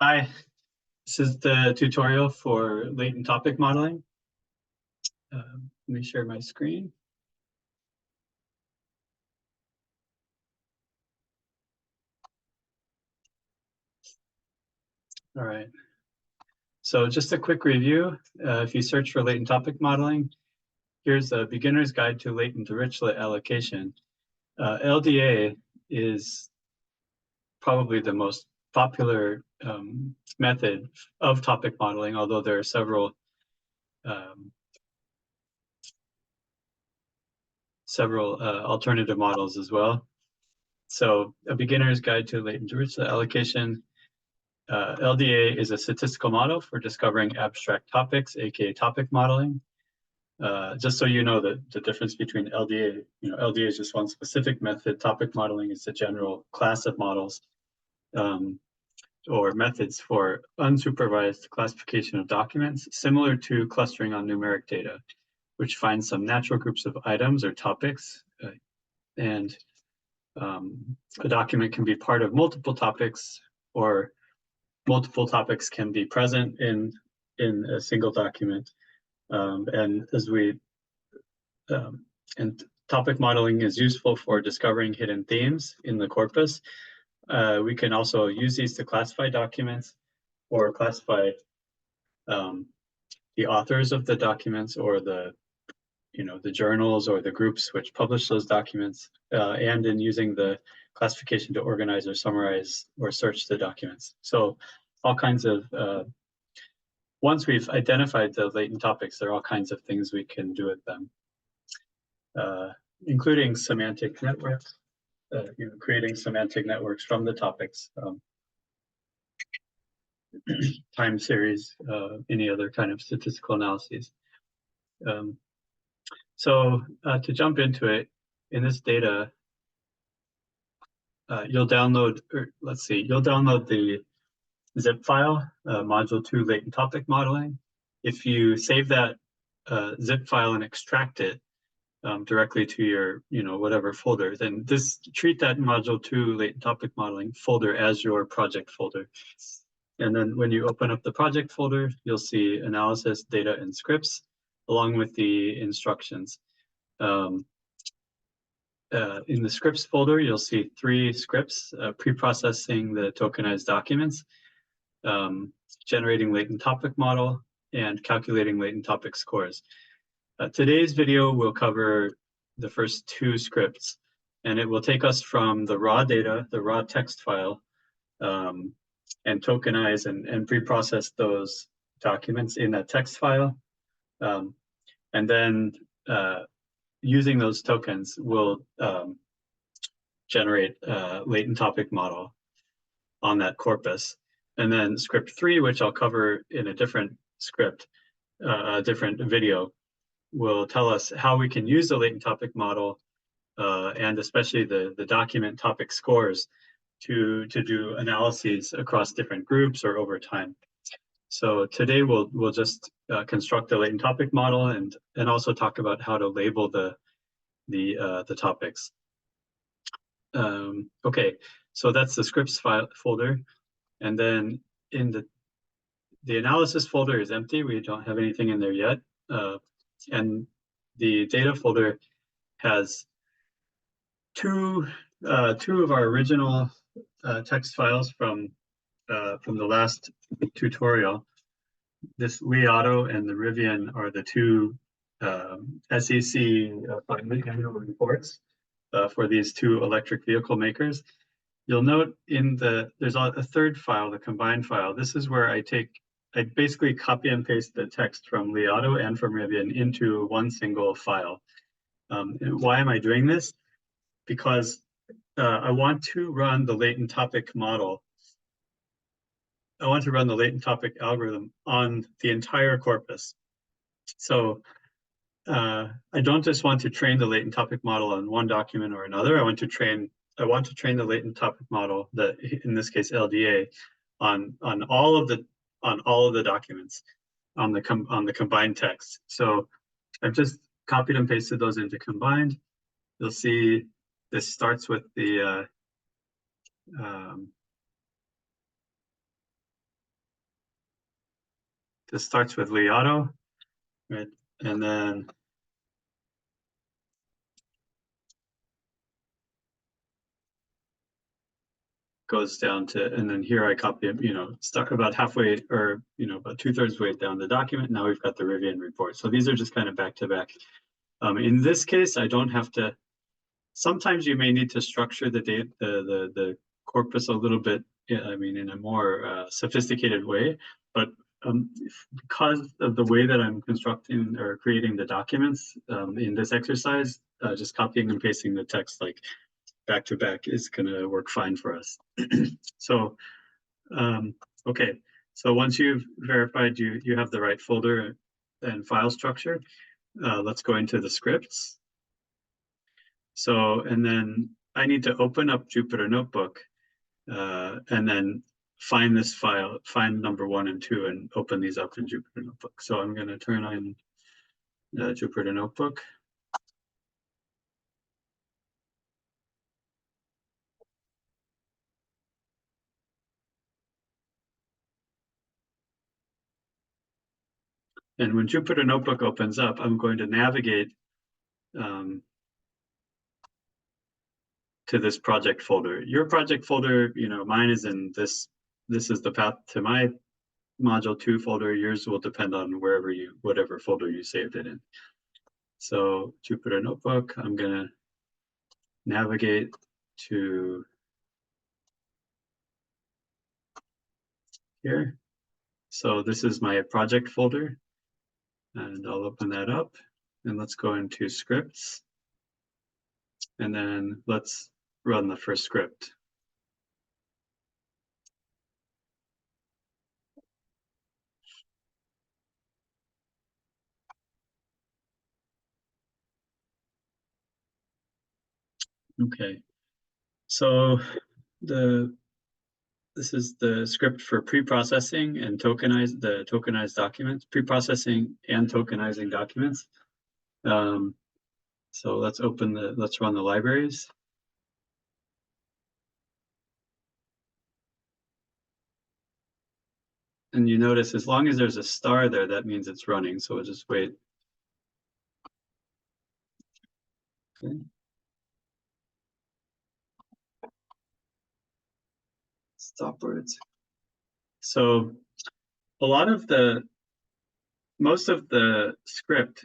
Hi, this is the tutorial for latent topic modeling. Let me share my screen. All right. So just a quick review. If you search for latent topic modeling, here's a beginner's guide to latent dirichlet allocation. LDA is probably the most popular method of topic modeling, although there are several alternative models as well. So a beginner's guide to latent dirichlet allocation. LDA is a statistical model for discovering abstract topics, aka topic modeling. Just so you know the difference between LDA, LDA is just one specific method. Topic modeling is a general class of models or methods for unsupervised classification of documents, similar to clustering on numeric data, which finds some natural groups of items or topics. And a document can be part of multiple topics, or multiple topics can be present in a single document. And topic modeling is useful for discovering hidden themes in the corpus. We can also use these to classify documents or classify the authors of the documents, or the journals or the groups which publish those documents, and in using the classification to organize or summarize or search the documents. So all kinds of, once we've identified the latent topics, there are all kinds of things we can do with them, including semantic networks, creating semantic networks from the topics, time series, any other kind of statistical analyses. So to jump into it, in this data, you'll download the zip file, module 2 latent topic modeling. If you save that zip file and extract it directly to your, whatever folder, then treat that module 2 latent topic modeling folder as your project folder. And then when you open up the project folder, you'll see analysis, data, and scripts, along with the instructions. In the scripts folder, you'll see 3 scripts: pre-processing the tokenized documents, generating latent topic model, and calculating latent topic scores. Today's video will cover the first 2 scripts, and it will take us from the raw data, the raw text file, and tokenize and pre-process those documents in that text file. And then using those tokens will generate a latent topic model on that corpus. And then script 3, which I'll cover in a different script, a different video, will tell us how we can use the latent topic model, and especially the document topic scores, to do analyses across different groups or over time. So today we'll just construct the latent topic model and also talk about how to label the topics. Okay, so that's the scripts file folder, and then in the analysis folder is empty. We don't have anything in there yet, and the data folder has two of our original text files from the last tutorial. This Liato and the Rivian are the 2 SEC annual reports for these 2 electric vehicle makers. You'll note there's a 3rd file, the combined file. This is where I basically copy and paste the text from Liato and from Rivian into one single file. Why am I doing this? Because I want to run the latent topic model. I want to run the latent topic algorithm on the entire corpus. So I don't just want to train the latent topic model on one document or another. I want to train the latent topic model, that in this case LDA, on all of the documents on the combined text. So I've just copied and pasted those into combined. You'll see this starts with the this starts with Li Auto, right? And then goes down to, and then here I copy it, start about halfway or, about 2/3 way down the document. Now we've got the Rivian report. So these are just kind of back to back. In this case, I don't have to, sometimes you may need to structure the data, the corpus a little bit, in a more sophisticated way, but because of the way that I'm constructing or creating the documents in this exercise, just copying and pasting the text like back to back is going to work fine for us. So, okay. So once you've verified you have the right folder and file structure, let's go into the scripts. So, and then I need to open up Jupyter Notebook and then find this file, find number 1 and 2 and open these up in Jupyter Notebook. So I'm going to turn on Jupyter Notebook. And when Jupyter Notebook opens up, I'm going to navigate to this project folder. Your project folder, mine is in this is the path to my module 2 folder. Yours will depend on whatever folder you saved it in. So Jupyter Notebook, I'm gonna navigate to here. So this is my project folder, and I'll open that up, and let's go into scripts, and then let's run the first script. Okay, so this is the script for pre-processing and tokenized documents, pre-processing and tokenizing documents. So let's run the libraries. And you notice as long as there's a star there, that means it's running. So we'll just wait. Okay. Stop words. So most of the script,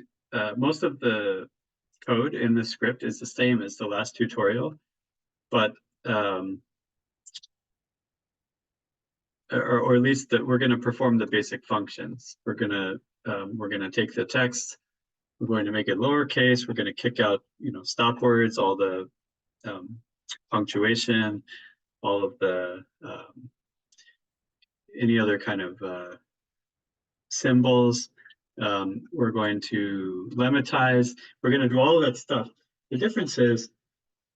most of the code in the script is the same as the last tutorial, but or at least that we're going to perform the basic functions. We're going to take the text, we're going to make it lowercase, we're going to kick out stop words, all the punctuation, all of the any other kind of symbols. We're going to lematize. We're going to do all of that stuff. The difference is,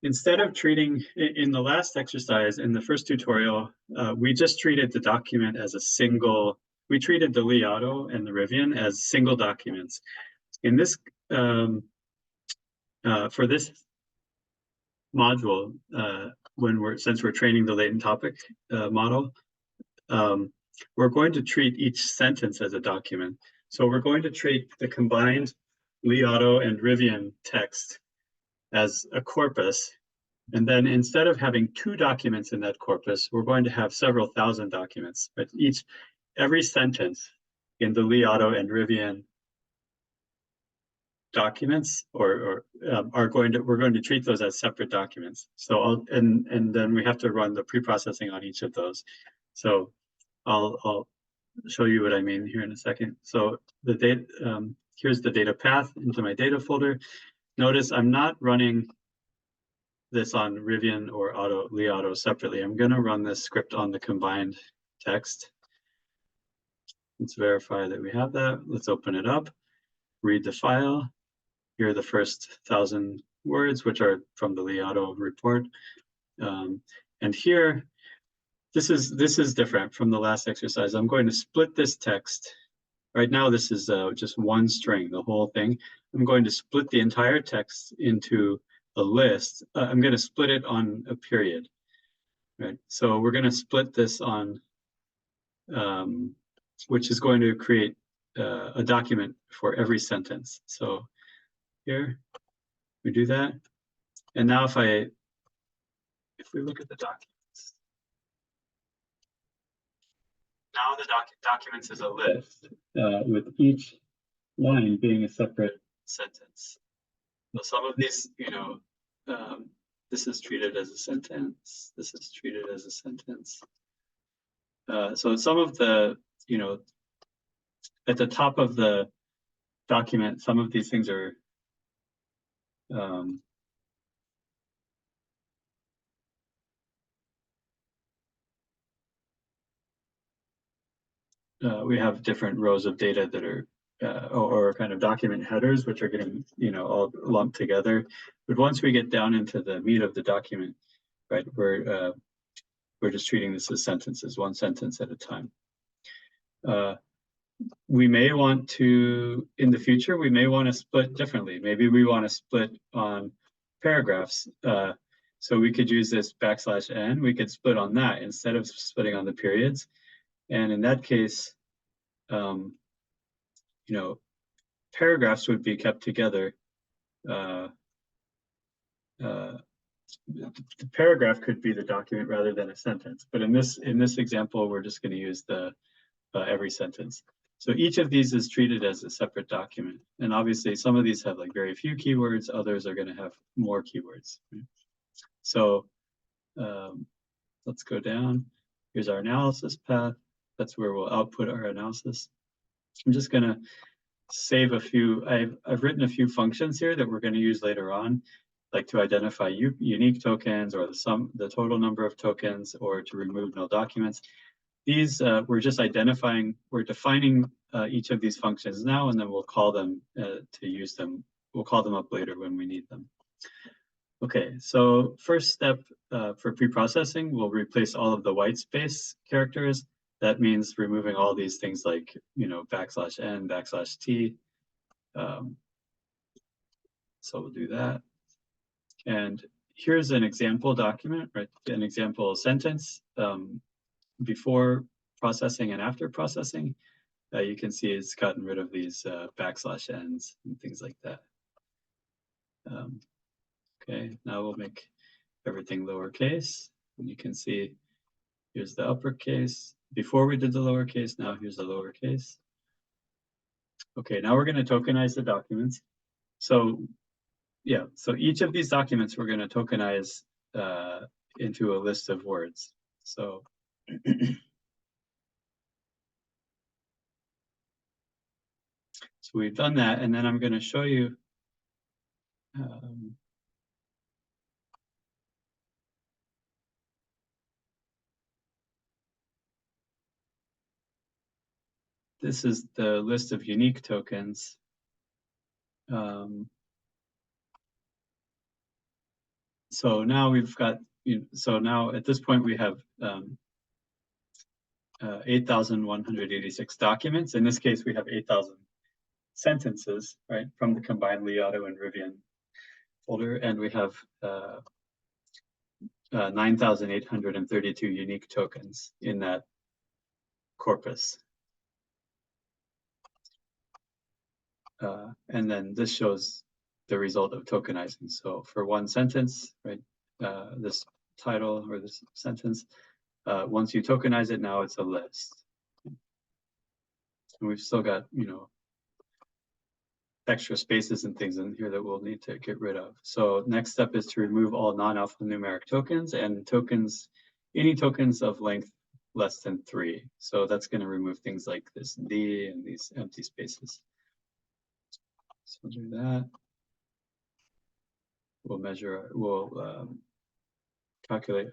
instead of treating, in the last exercise, in the first tutorial, we just treated the document as a single, we treated the Li Auto and the Rivian as single documents. In this, for this module, since we're training the latent topic model, we're going to treat each sentence as a document. So we're going to treat the combined Li Auto and Rivian text as a corpus. And then instead of having 2 documents in that corpus, we're going to have several thousand documents. But every sentence in the Li Auto and Rivian documents we're going to treat those as separate documents. So and then we have to run the pre-processing on each of those. So I'll show you what I mean here in a second. So the data, here's the data path into my data folder. Notice I'm not running this on Rivian or Li Auto separately. I'm going to run this script on the combined text. Let's verify that we have that. Let's open it up, read the file. Here are the first 1,000 words, which are from the Li Auto report. And here, this is different from the last exercise. I'm going to split this text. Right now, this is just one string, the whole thing. I'm going to split the entire text into a list. I'm going to split it on a period, right? So we're going to split this on, which is going to create a document for every sentence. So here we do that. And now if we look at the documents, now the documents is a list with each line being a separate sentence. So some of these, this is treated as a sentence. This is treated as a sentence. So some of the, at the top of the document, some of these things are we have different rows of data that are or kind of document headers, which are getting all lumped together. But once we get down into the meat of the document, right, we're just treating this as sentences, one sentence at a time. We may want to, in the future, we may want to split differently. Maybe we want to split on paragraphs. So we could use this \n. We could split on that instead of splitting on the periods. And in that case, paragraphs would be kept together. The paragraph could be the document rather than a sentence. But in this example, we're just going to use the every sentence. So each of these is treated as a separate document. And obviously, some of these have like very few keywords. Others are going to have more keywords. Right? So let's go down. Here's our analysis path. That's where we'll output our analysis. I'm just going to save a few. I've written a few functions here that we're going to use later on, like to identify unique tokens or the total number of tokens, or to remove null documents. These we're just identifying. We're defining each of these functions now, and then we'll call them to use them. We'll call them up later when we need them. Okay, so first step for pre-processing, we'll replace all of the white space characters. That means removing all these things like, \n, \t. So we'll do that. And here's an example document, right? An example sentence before processing and after processing. You can see it's gotten rid of these \n's and things like that. Okay, now we'll make everything lowercase. And you can see here's the uppercase. Before we did the lowercase, now here's the lowercase. Okay, now we're going to tokenize the documents. So yeah, so each of these documents we're going to tokenize into a list of words. So so we've done that, and then I'm going to show you this is the list of unique tokens. So now we've got, so now at this point we have 8,186 documents. In this case, we have 8,000 sentences, right, from the combined Li Auto and Rivian folder, and we have 9,832 unique tokens in that corpus. And then this shows the result of tokenizing. So for one sentence, right, this title or this sentence, once you tokenize it, now it's a list. And we've still got, extra spaces and things in here that we'll need to get rid of. So next step is to remove all non-alphanumeric tokens and tokens, any tokens of length less than 3. So that's going to remove things like this D and these empty spaces. So we'll do that. We'll measure, we'll calculate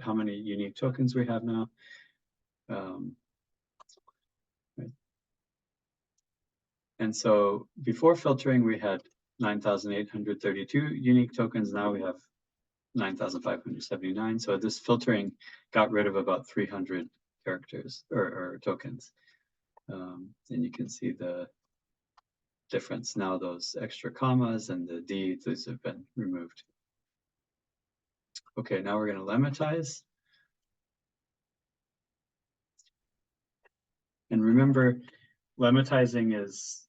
how many unique tokens we have now. Right. And so before filtering, we had 9,832 unique tokens. Now we have 9,579. So this filtering got rid of about 300 characters or tokens. And you can see the difference now. Those extra commas and the D, those have been removed. Okay, now we're going to lemmatize. And remember, lemmatizing is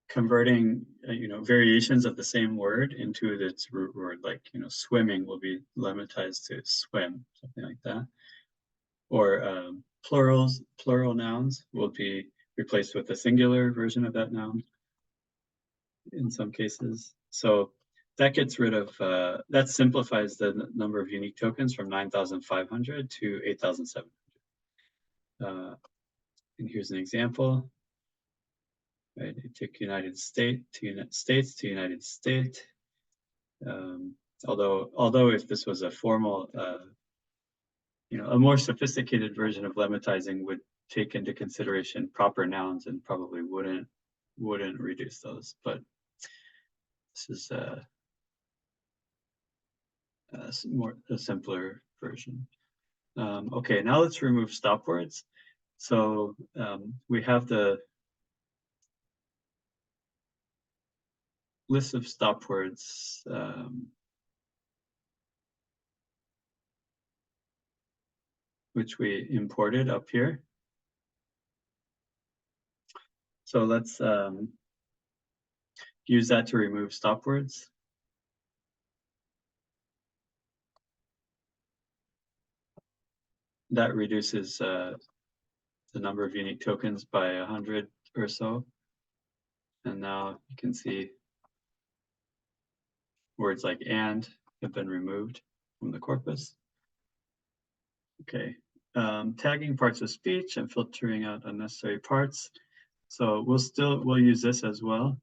converting variations of the same word into its root word, like swimming will be lemmatized to swim, something like that. Or plural nouns will be replaced with a singular version of that noun in some cases. So that gets rid of, that simplifies the number of unique tokens from 9,500 to 8,700. And here's an example. Right, you take United States to United States to United States. Although if this was a formal, a more sophisticated version of lemmatizing would take into consideration proper nouns and probably wouldn't reduce those. But this is a simpler version. Okay, now let's remove stop words. So we have the list of stop words. Which we imported up here. So let's use that to remove stop words. That reduces the number of unique tokens by 100 or so. And now you can see words like and have been removed from the corpus. Okay, tagging parts of speech and filtering out unnecessary parts. So we'll use this as well.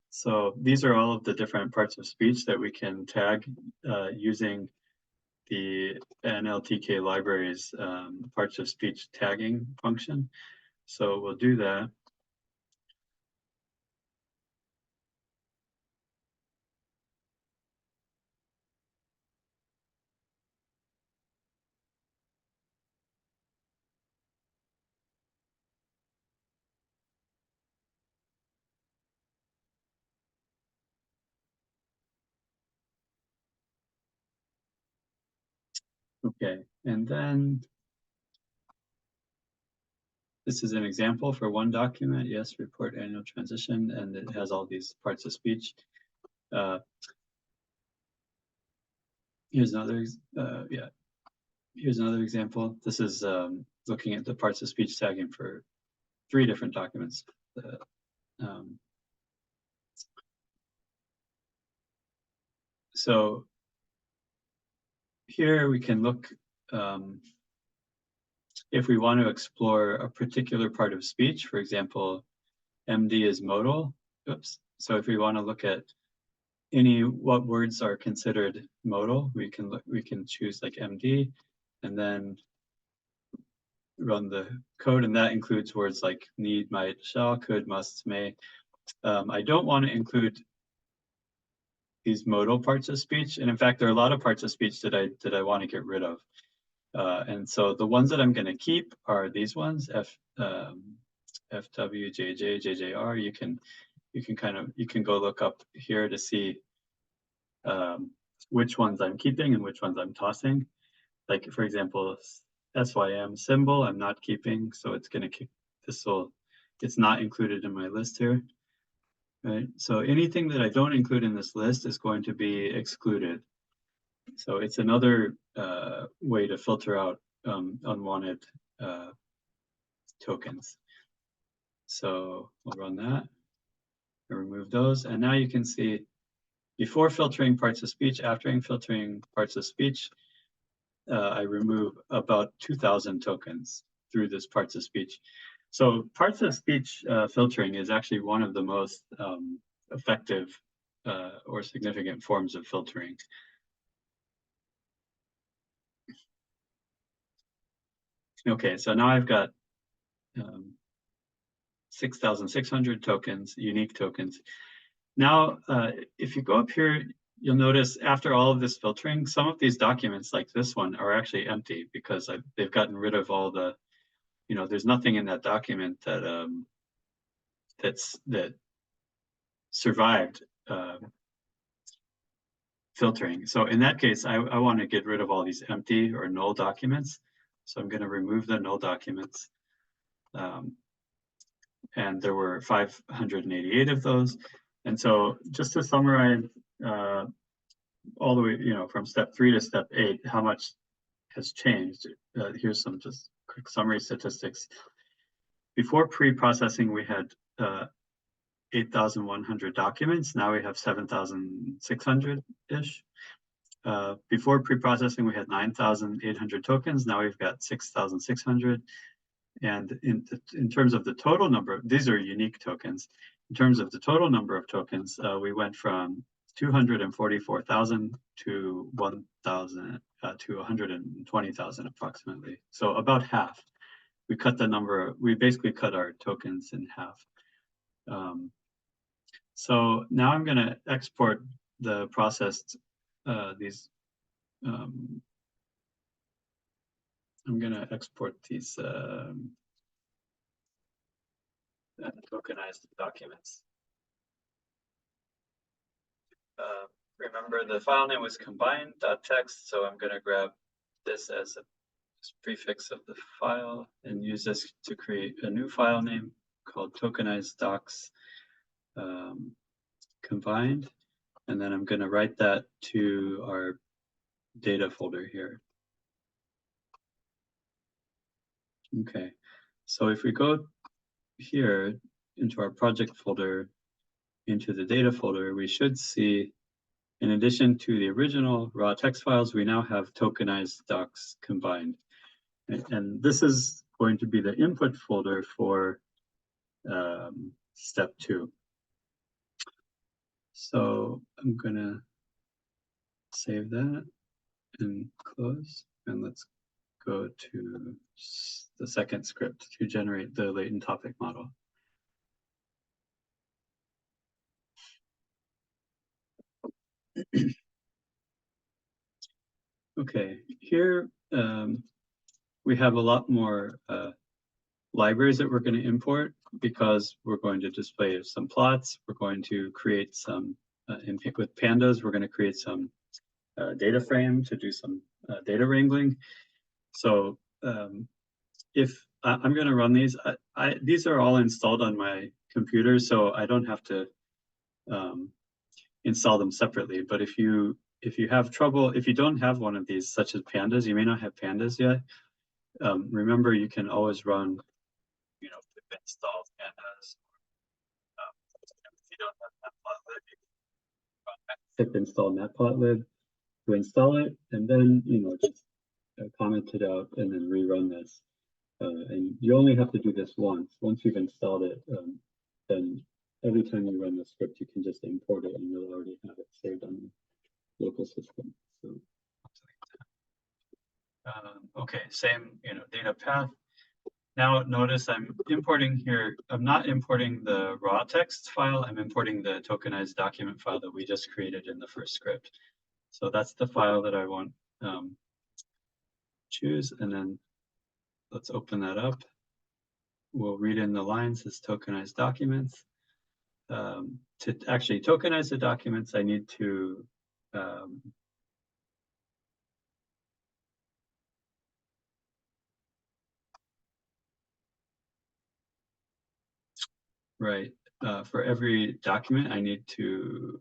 So these are all of the different parts of speech that we can tag using the NLTK library's parts of speech tagging function. So we'll do that. Okay, and then this is an example for one document. Yes, report annual transition, and it has all these parts of speech. Here's another, here's another example. This is looking at the parts of speech tagging for 3 different documents. So here we can look, if we want to explore a particular part of speech, for example, MD is modal. Oops. So if we want to look at what words are considered modal, we can choose like MD and then run the code, and that includes words like need, might, shall, could, must, may. I don't want to include these modal parts of speech, and in fact, there are a lot of parts of speech that I want to get rid of. And so the ones that I'm going to keep are these ones: FW, JJ, JJR. You can go look up here to see which ones I'm keeping and which ones I'm tossing. Like for example, SYM symbol I'm not keeping, so it's going to keep it's not included in my list here. Right. So anything that I don't include in this list is going to be excluded. So it's another way to filter out unwanted tokens. So I'll run that and remove those. And now you can see before filtering parts of speech, after filtering parts of speech, I remove about 2,000 tokens through this parts of speech. So parts of speech filtering is actually one of the most effective or significant forms of filtering. Okay, so now I've got 6,600 tokens, unique tokens. Now, if you go up here, you'll notice after all of this filtering, some of these documents like this one are actually empty because they've gotten rid of all the, there's nothing in that document that that survived filtering. So in that case, I want to get rid of all these empty or null documents. So I'm going to remove the null documents. And there were 588 of those. And so just to summarize all the way, from step 3 to step 8, how much has changed. Here's some just quick summary statistics. Before pre-processing, we had 8,100 documents. Now we have 7,600-ish. Before pre-processing, we had 9,800 tokens. Now we've got 6,600. And in terms of the total number, these are unique tokens. In terms of the total number of tokens, we went from 244,000 to 1,000 to 120,000 approximately. So about half. We cut the number. We basically cut our tokens in half. So now I'm going to export the processed these. I'm going to export these tokenized documents. Remember, the file name was combined.txt, so I'm going to grab this as a prefix of the file and use this to create a new file name called tokenized docs combined. And then I'm going to write that to our data folder here. Okay, so if we go here into our project folder, into the data folder, we should see, in addition to the original raw text files, we now have tokenized docs combined. And this is going to be the input folder for step 2. So I'm going to save that and close, and let's go to the second script to generate the latent topic model. Okay, here we have a lot more libraries that we're going to import because we're going to display some plots. We're going to create some, with pandas, we're going to create some data frame to do some data wrangling. So if I'm going to run these, these are all installed on my computer, so I don't have to install them separately. But if you have trouble, if you don't have one of these, such as pandas, you may not have pandas yet. Remember, you can always run, pip install pandas. If you don't have matplotlib, you can run pip install matplotlib to install it, and then just comment it out and then rerun this. And you only have to do this once. Once you've installed it, then every time you run the script, you can just import it, and you'll already have it saved on the local system. So, okay, same data path. Now notice I'm importing here. I'm not importing the raw text file. I'm importing the tokenized document file that we just created in the first script. So that's the file that I want choose, and then let's open that up. We'll read in the lines as tokenized documents. To actually tokenize the documents, I need to right. For every document, I need to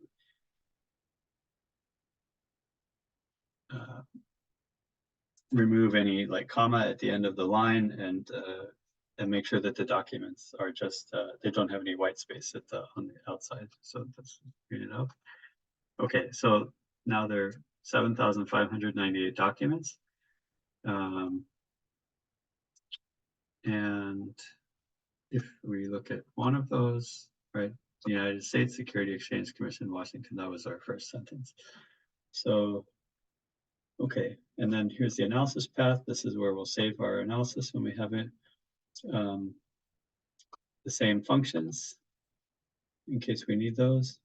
remove any comma at the end of the line and make sure that the documents are just they don't have any white space on the outside. So let's read it up. Okay, so now there are 7,598 documents. And if we look at one of those, right, the United States Security Exchange Commission, Washington, that was our first sentence. So, okay, and then here's the analysis path. This is where we'll save our analysis when we have it. The same functions in case we need those.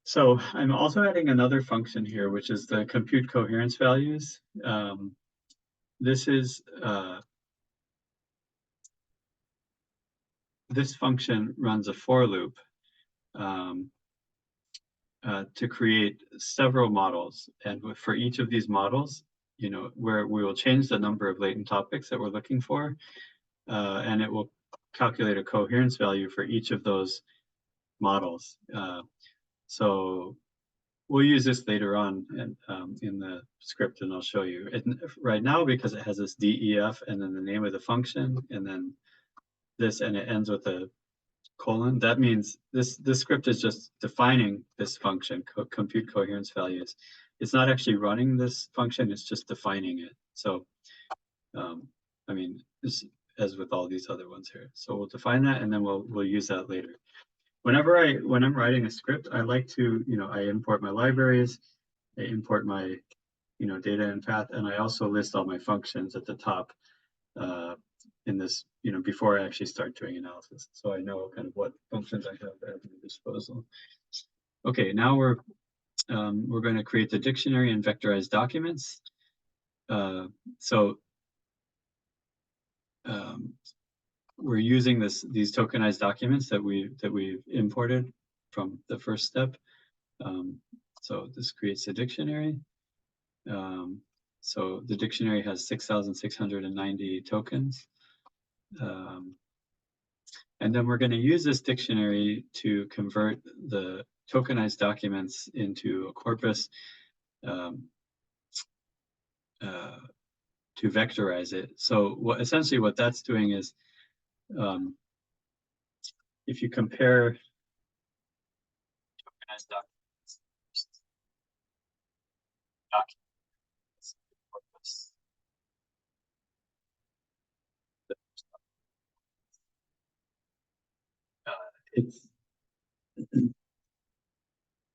So I'm also adding another function here, which is the compute coherence values. This is this function runs a for loop. to create several models, and for each of these models, where we will change the number of latent topics that we're looking for, and it will calculate a coherence value for each of those models. So we'll use this later on in the script, and I'll show you. And right now, because it has this DEF and then the name of the function, and then this, and it ends with a colon, that means this script is just defining this function, compute coherence values. It's not actually running this function, it's just defining it. So, I mean, this, as with all these other ones here. So we'll define that, and then we'll use that later. When I'm writing a script, I like to, I import my libraries, I import my, data and path, and I also list all my functions at the top in this, before I actually start doing analysis. So I know kind of what functions I have at my disposal. Okay, now we're going to create the dictionary and vectorize documents. We're using these tokenized documents that we've imported from the first step. So this creates a dictionary. So the dictionary has 6,690 tokens. And then we're going to use this dictionary to convert the tokenized documents into a corpus to vectorize it. So essentially what that's doing is, if you compare tokenized documents, corpus, it's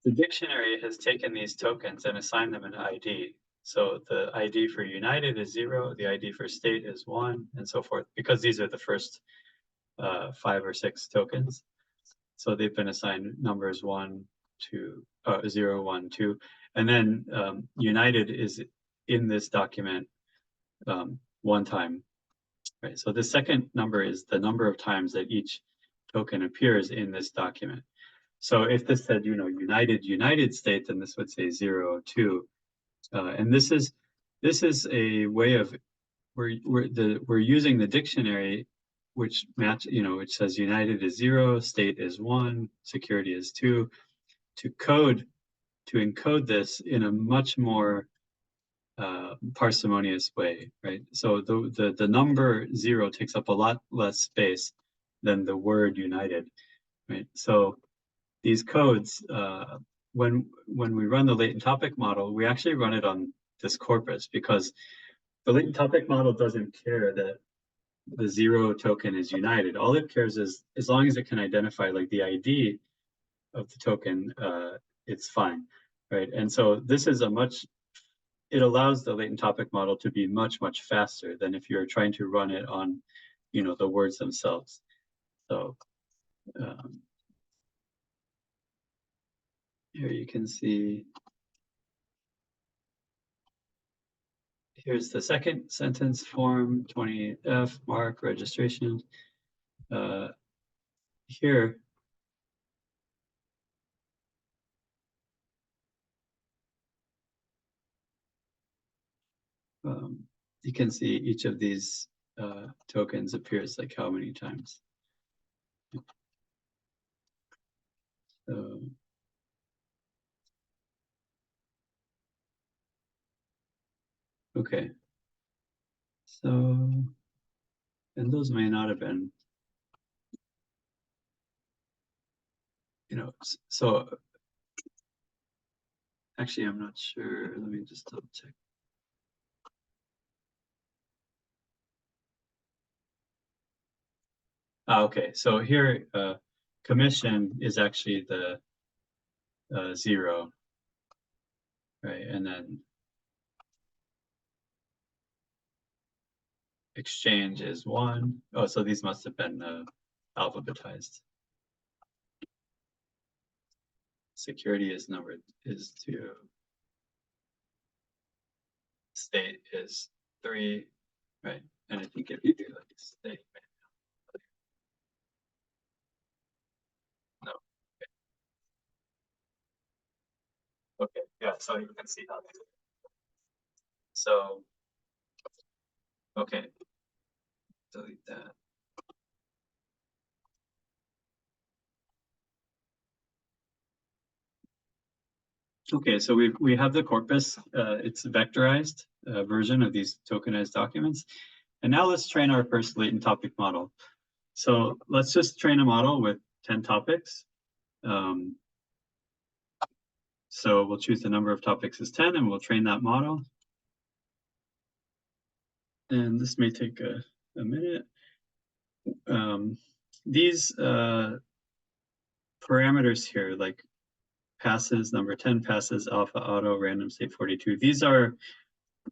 the dictionary has taken these tokens and assigned them an ID. So the ID for United is 0, the ID for state is 1, and so forth, because these are the first 5 or 6 tokens. So they've been assigned numbers 1, 2, 0, 1, 2, and then United is in this document one time, right? So the second number is the number of times that each token appears in this document. So if this said, United States, then this would say 0, 2. And this is a way of, we're using the dictionary, which which says United is 0, state is 1, security is 2, to encode this in a much more parsimonious way, right? So the number 0 takes up a lot less space than the word United, right? So these codes, when we run the latent topic model, we actually run it on this corpus, because the latent topic model doesn't care that the 0 token is United. All it cares is, as long as it can identify like the ID of the token, it's fine, right? And so this is it allows the latent topic model to be much, much faster than if you're trying to run it on, the words themselves. So here you can see, here's the second sentence form, 20F, mark, registration. Here, you can see each of these tokens appears like how many times. So, okay. So, and those may not have been, so actually, I'm not sure. Let me just double check. Okay, so here, commission is actually the 0, right? And then exchange is 1. Oh, so these must have been alphabetized. Security is 2. State is 3, right? And I think if you do like state, no. so you can see how they do it. So, okay, delete that. Okay, so we have the corpus. It's a vectorized version of these tokenized documents. And now let's train our first latent topic model. So let's just train a model with 10 topics. So we'll choose the number of topics as 10 and we'll train that model. And this may take a minute. These parameters here, like passes, number 10 passes, alpha, auto, random state 42, these are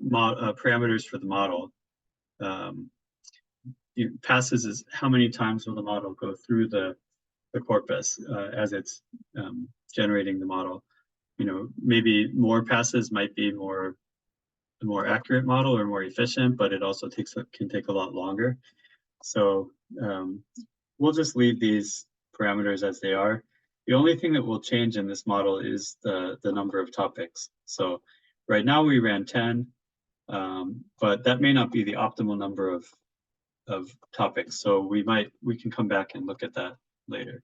parameters for the model. Passes is how many times will the model go through the corpus as it's generating the model. You know, maybe more passes might be a more accurate model or more efficient, but it also can take a lot longer. So we'll just leave these parameters as they are. The only thing that will change in this model is the number of topics. So right now we ran 10, but that may not be the optimal number of topics. So we can come back and look at that later.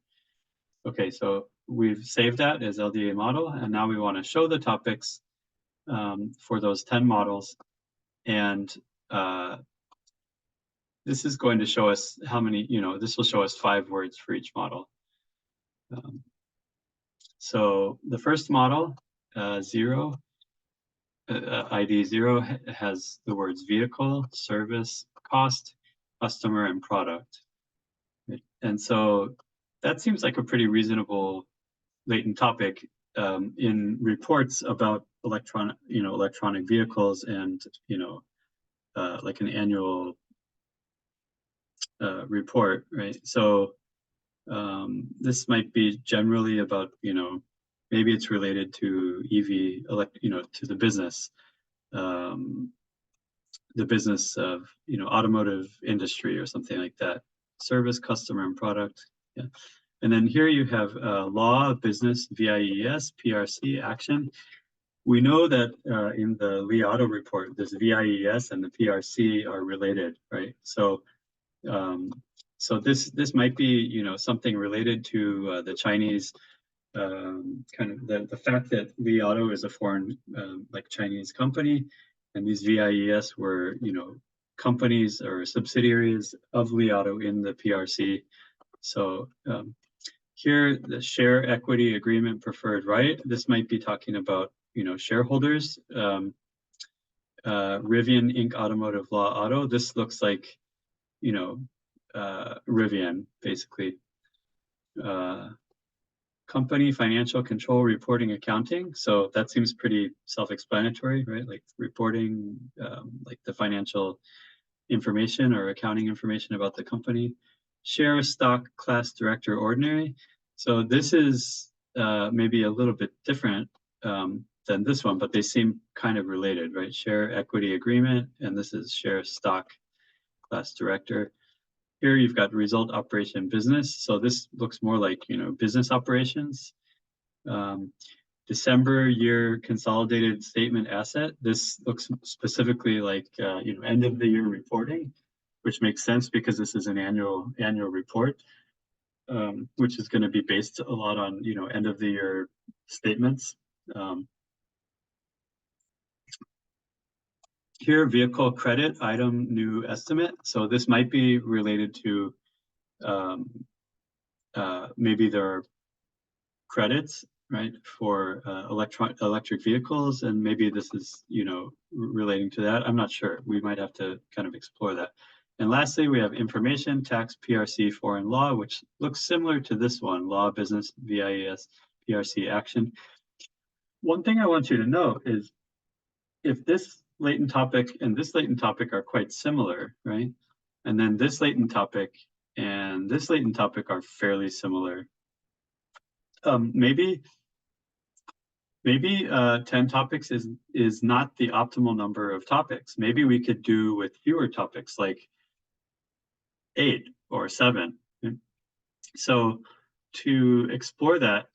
Okay, so we've saved that as LDA model, and now we want to show the topics for those 10 models. And this is going to show us how many, this will show us 5 words for each model. So the first model, 0, ID 0 has the words vehicle, service, cost, customer, and product. And so that seems like a pretty reasonable latent topic in reports about electronic vehicles and, like an annual report, right? So this might be generally about, maybe it's related to EV, to the business of, automotive industry or something like that. Service, customer, and product. Yeah. And then here you have law, business, VIES, PRC, action. We know that in the Li Auto report, this VIES and the PRC are related, right? So, so this might be, something related to the Chinese kind of the fact that Li Auto is a foreign, like Chinese company, and these VIES were, companies or subsidiaries of Li Auto in the PRC. So here, the share equity agreement preferred right. This might be talking about, shareholders. Rivian Inc. Automotive Law Auto. This looks like, Rivian, basically. Company, financial control, reporting, accounting. So that seems pretty self-explanatory, right? Like reporting, like the financial information or accounting information about the company. Share, stock, class, director, ordinary. So this is maybe a little bit different than this one, but they seem kind of related, right? Share, equity, agreement, and this is share, stock, class, director. Here you've got result, operation, business. So this looks more like, business operations. December year consolidated statement asset. This looks specifically like, end of the year reporting, which makes sense because this is an annual report, which is going to be based a lot on, end of the year statements. Here, vehicle credit item new estimate. So this might be related to maybe there are credits, right, for electric vehicles, and maybe this is, relating to that. I'm not sure. We might have to kind of explore that. And lastly, we have information, tax, PRC, foreign law, which looks similar to this one, law, business, VIES, PRC, action. One thing I want you to know is if this latent topic and this latent topic are quite similar, right? And then this latent topic and this latent topic are fairly similar. Maybe 10 topics is not the optimal number of topics. Maybe we could do with fewer topics, like 8 or 7. So to explore that,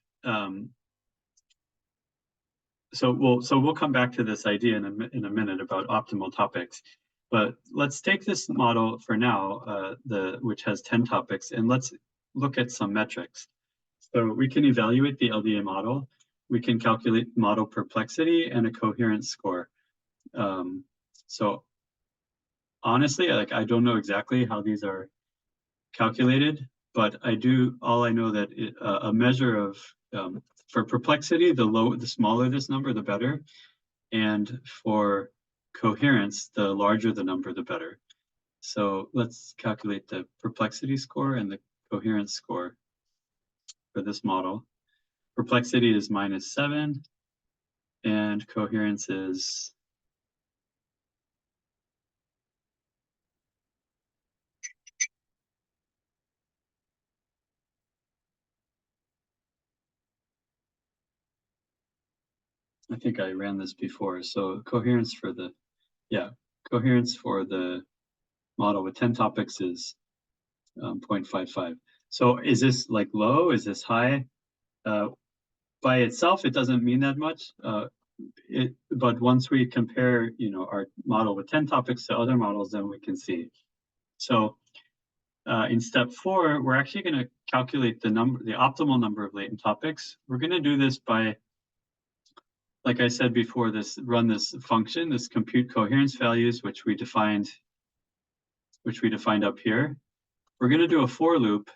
so we'll come back to this idea in a minute about optimal topics. But let's take this model for now, which has 10 topics, and let's look at some metrics. So we can evaluate the LDA model. We can calculate model perplexity and a coherence score. So honestly, like I don't know exactly how these are calculated, but all I know that a measure of for perplexity, the smaller this number, the better. And for coherence, the larger the number, the better. So let's calculate the perplexity score and the coherence score for this model. Perplexity is -7, and coherence is I think I ran this before. So coherence for the model with 10 topics is 0.55. So is this like low? Is this high? By itself, it doesn't mean that much. But once we compare, our model with 10 topics to other models, then we can see. So in step 4, we're actually going to calculate the optimal number of latent topics. We're going to do this by, like I said before, run this function, this compute coherence values, which we defined up here. We're going to do a for loop,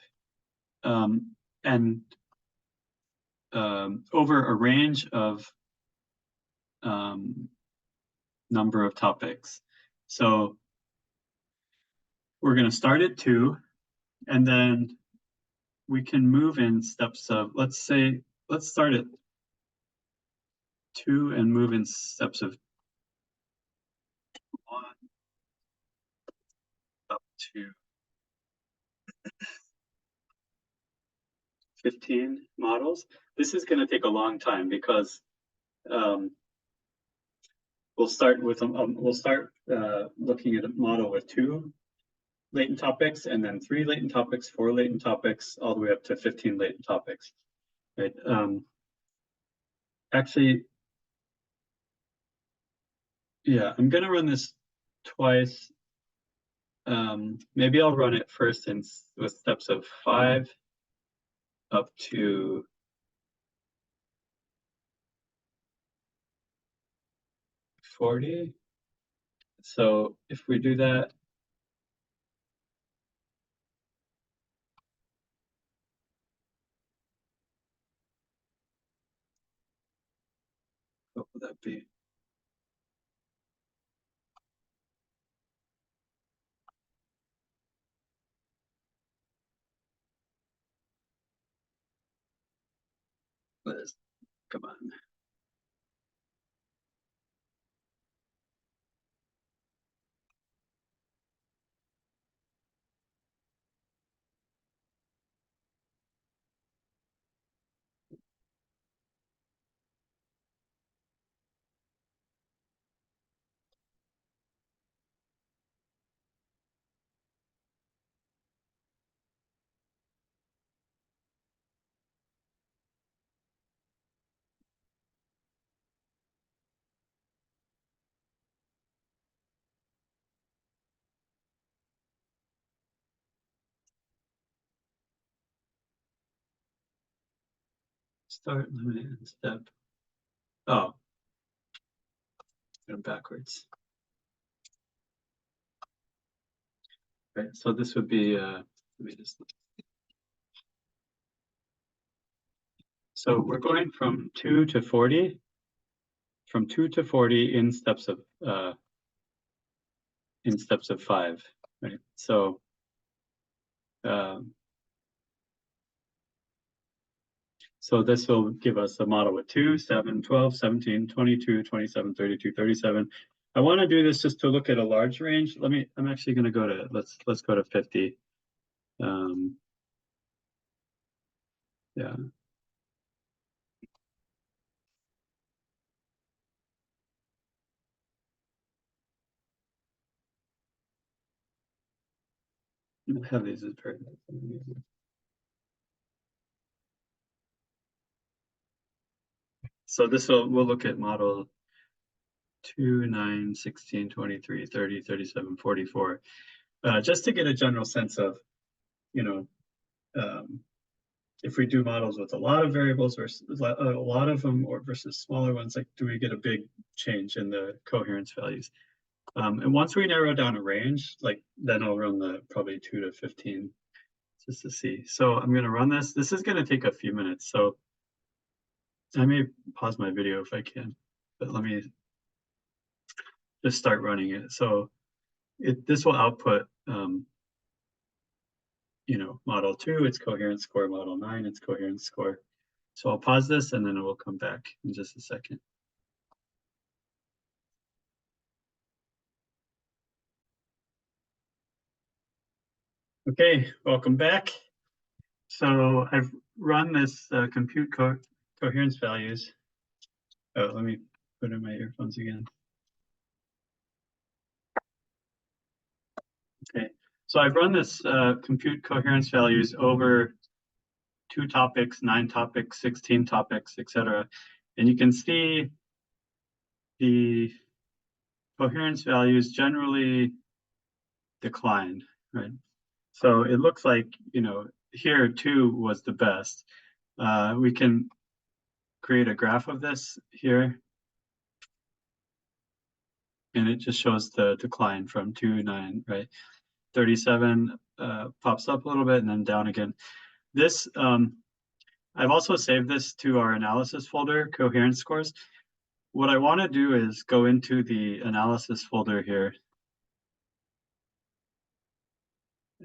and over a range of number of topics. So we're going to start at 2, and then we can move in steps of, let's start at 2 and move in steps of 1 up to 15 models. This is going to take a long time because we'll start looking at a model with 2 latent topics, and then 3 latent topics, 4 latent topics, all the way up to 15 latent topics. Right? Actually, yeah, I'm going to run this twice. Maybe I'll run it first with steps of 5 up to 40. So if we do that, what would that be? Come on. Start limiting step. Oh, go backwards. Right. So this would be let me just. So we're going from 2 to 40. From 2 to 40 in steps of 5. Right. So so this will give us a model with 2, 7, 12, 17, 22, 27, 32, 37. I want to do this just to look at a large range. I'm actually going to go to, let's go to 50. Yeah. I have these as paragraphs. So we'll look at model 2, 9, 16, 23, 30, 37, 44, just to get a general sense of, if we do models with a lot of variables versus a lot of them or versus smaller ones, like do we get a big change in the coherence values? And once we narrow down a range, then I'll run the probably 2 to 15 just to see. So I'm going to run this. This is going to take a few minutes. So I may pause my video if I can, but let me just start running it. So this will output, model 2, its coherence score, model 9, its coherence score. So I'll pause this and then it will come back in just a second. Okay, welcome back. So I've run this compute coherence values. Oh, let me put in my earphones again. Okay, so I've run this compute coherence values over 2 topics, 9 topics, 16 topics, etc. And you can see the coherence values generally decline, right? So it looks like, here 2 was the best. We can create a graph of this here. And it just shows the decline from 2, 9, right? 37 pops up a little bit and then down again. This, I've also saved this to our analysis folder, coherence scores. What I want to do is go into the analysis folder here.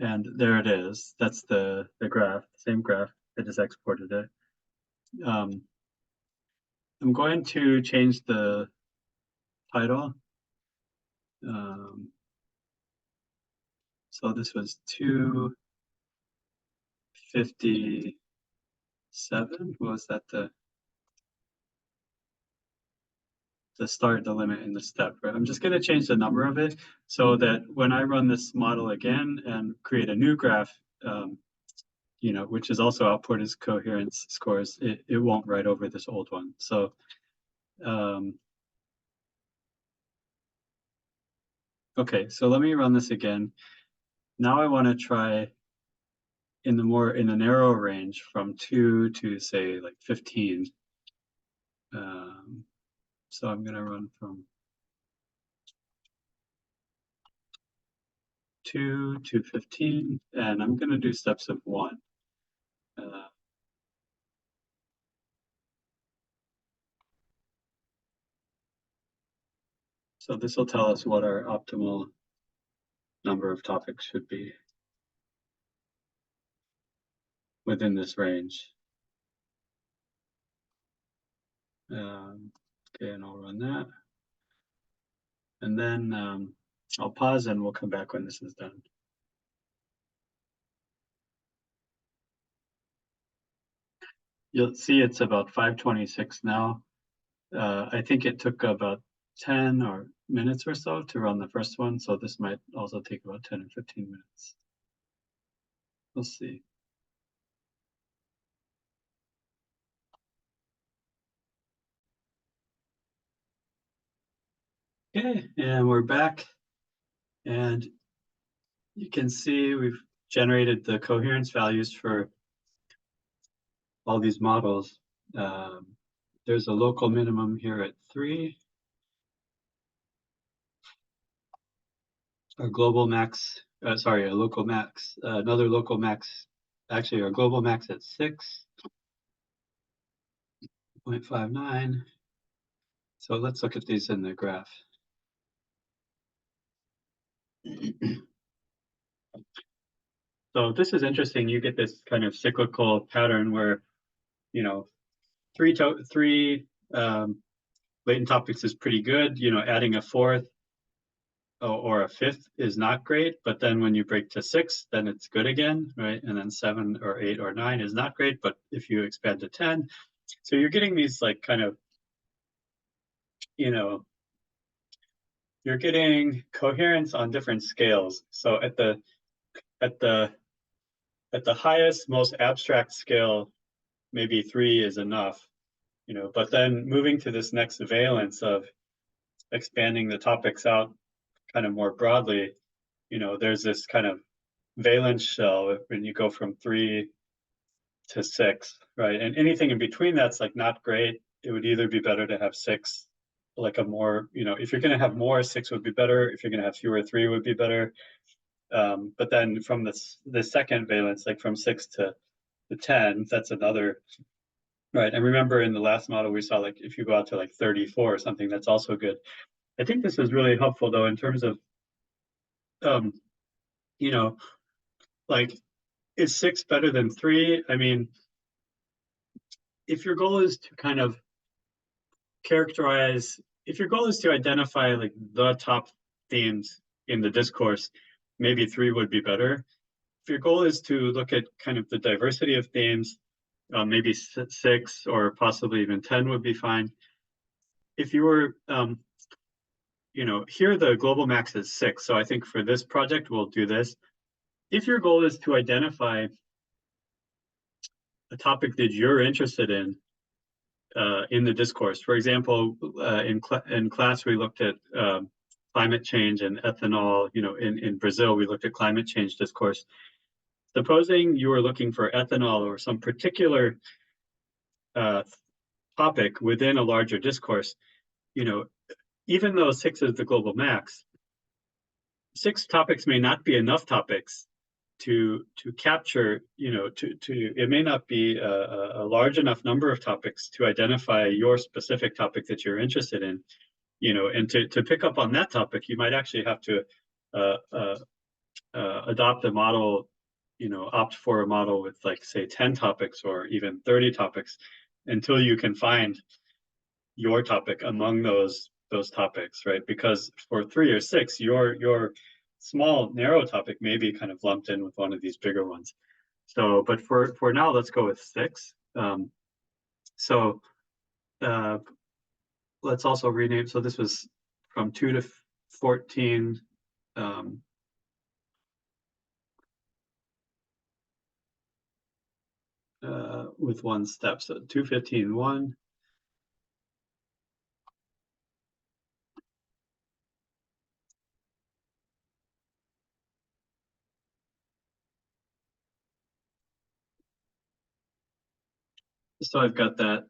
And there it is. That's the graph, same graph. I just exported it. I'm going to change the title. So this was 257. Was that the start, the limit, and the step, right? I'm just going to change the number of it so that when I run this model again and create a new graph, which is also output as coherence scores, it won't write over this old one. So, okay, so let me run this again. Now I want to try in the narrow range from 2 to say like 15. So I'm going to run from 2 to 15, and I'm going to do steps of 1. So this will tell us what our optimal number of topics should be within this range. Okay, and I'll run that. And then I'll pause and we'll come back when this is done. You'll see it's about 5:26 now. I think it took about 10 minutes or so to run the first one, so this might also take about 10 or 15 minutes. We'll see. Okay, and we're back. And you can see we've generated the coherence values for all these models. There's a local minimum here at 3. Our global max, a local max, another local max, actually our global max at 6.59. So let's look at these in the graph. So this is interesting. You get this kind of cyclical pattern where, three latent topics is pretty good. Adding a 4th or a 5th is not great, but then when you break to 6, then it's good again, right? And then 7 or 8 or 9 is not great, but if you expand to 10, so you're getting these kind of, you're getting coherence on different scales. So at the highest, most abstract scale, maybe 3 is enough. but then moving to this next valence of expanding the topics out kind of more broadly, there's this kind of valence shell when you go from 3 to 6, right? And anything in between that's like not great. It would either be better to have 6, like a more, if you're going to have more, 6 would be better. If you're going to have fewer, 3 would be better. But then from the second valence, like from 6 to 10, that's another, right? And remember in the last model, we saw like if you go out to like 34 or something, that's also good. I think this is really helpful though, in terms of, you know, like, is 6 better than 3? I mean, if your goal is to kind of characterize, if your goal is to identify like the top themes in the discourse, maybe 3 would be better. If your goal is to look at kind of the diversity of themes, maybe 6 or possibly even 10 would be fine. If you were, here the global max is 6. So I think for this project, we'll do this. If your goal is to identify a topic that you're interested in the discourse, for example, in class, we looked at climate change and ethanol. In Brazil, we looked at climate change discourse. Supposing you were looking for ethanol or some particular topic within a larger discourse, even though 6 is the global max, 6 topics may not be enough topics to capture, it may not be a large enough number of topics to identify your specific topic that you're interested in, and to pick up on that topic, you might actually have to adopt a model, opt for a model with like, say, 10 topics or even 30 topics until you can find your topic among those topics, right? Because for 3 or 6, your small narrow topic may be kind of lumped in with one of these bigger ones. So, but for now, let's go with 6. Let's also rename. So this was from 2 to 14. With one step, so 215.1. So I've got that.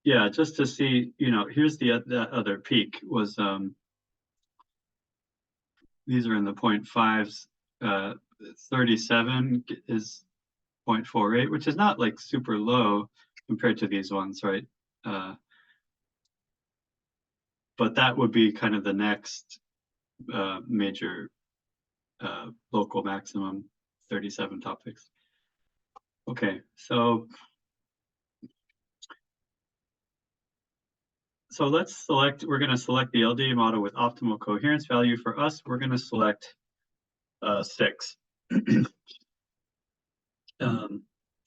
Yeah, just to see, here's the other peak was, these are in the 0.5s, 37 is 0.48, which is not like super low compared to these ones, right? But that would be kind of the next major local maximum, 37 topics. Okay, so let's select, we're going to select the LDA model with optimal coherence value. For us, we're going to select 6.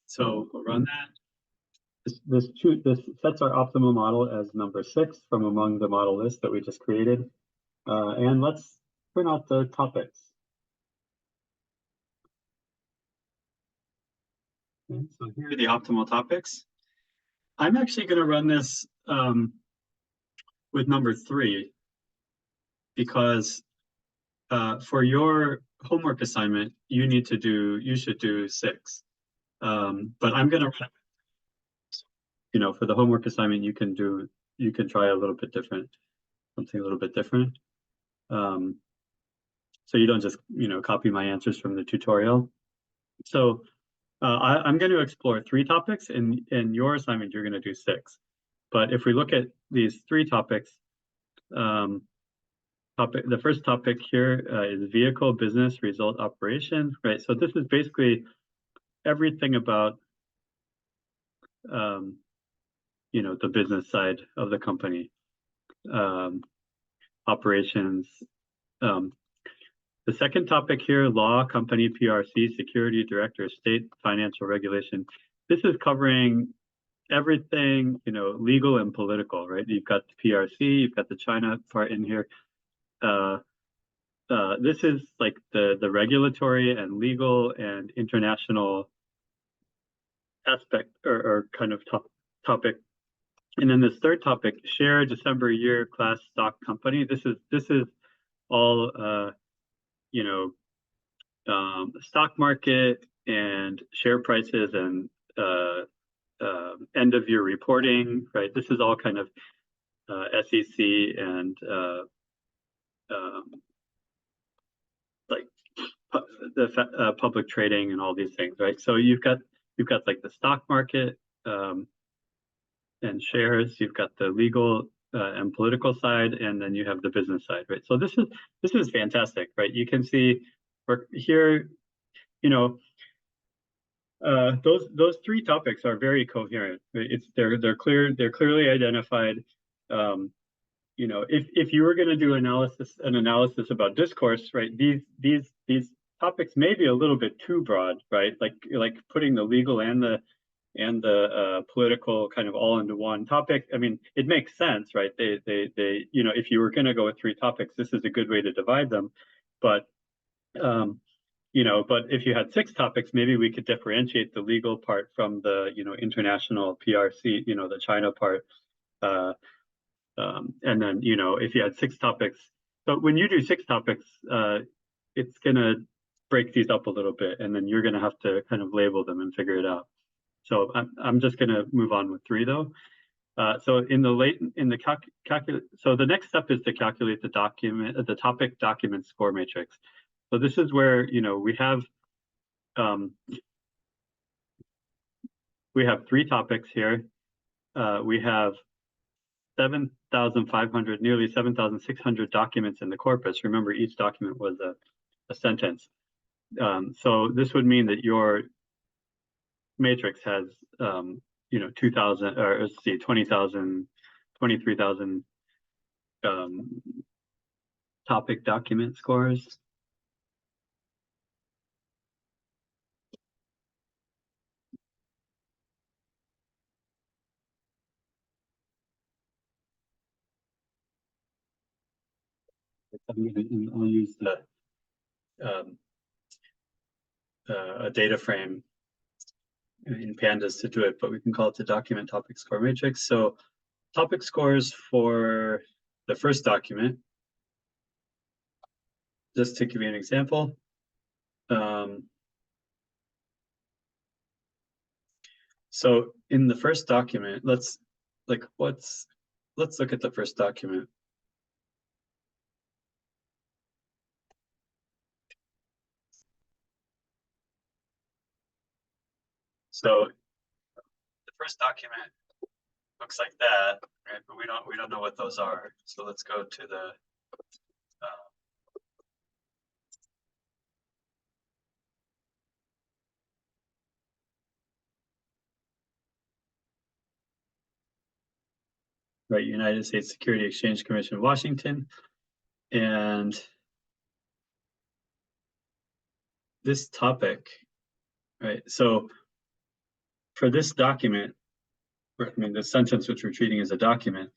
So we'll run that. This sets our optimal model as number 6 from among the model list that we just created. And let's print out the topics. Okay, so here are the optimal topics. I'm actually going to run this with number 3 because for your homework assignment, you should do 6. But I'm going to run, for the homework assignment, you can try a little bit different, something a little bit different. So you don't just, copy my answers from the tutorial. So I'm going to explore 3 topics. In your assignment, you're going to do 6. But if we look at these 3 topics, the first topic here is vehicle business result operation, right? So this is basically everything about, the business side of the company, operations. The second topic here, law, company, PRC, security, director, state, financial regulation. This is covering everything, legal and political, right? You've got the PRC, you've got the China part in here. this is like the regulatory and legal and international aspect or kind of topic. And then this third topic, share December year class stock company. This is all you know, stock market and share prices and end of year reporting, right? This is all kind of SEC and like the public trading and all these things, right? So you've got like the stock market and shares, you've got the legal and political side, and then you have the business side, right? So this is fantastic, right? You can see here, you know, those three topics are very coherent. Right? They're clearly identified. You know, if you were going to do an analysis about discourse, right? These topics may be a little bit too broad, right? Like putting the legal and the political kind of all into one topic. I mean, it makes sense, right? They you know, if you were going to go with three topics, this is a good way to divide them. But you know, but if you had six topics, maybe we could differentiate the legal part from the, you know, international PRC, you know, the China part. And then, you know, if you had six topics, but when you do six topics, it's going to break these up a little bit, and then you're going to have to kind of label them and figure it out. So I'm just going to move on with three though. So in the so the next step is to calculate the topic document score matrix. So this is where, you know, we have three topics here. We have 7,500, nearly 7,600 documents in the corpus. Remember, each document was a sentence. So this would mean that your matrix has, you know, 2,000, or let's see, 20,000, 23,000 topic document scores. I'll use a data frame in pandas to do it, but we can call it the document topic score matrix. So topic scores for the first document, just to give you an example. So in the first document, let's look at the first document. So the first document looks like that, right? But we don't know what those are. So let's go to the right, United States Security Exchange Commission, Washington, and this topic, right? So for this document, I mean, the sentence which we're treating as a document,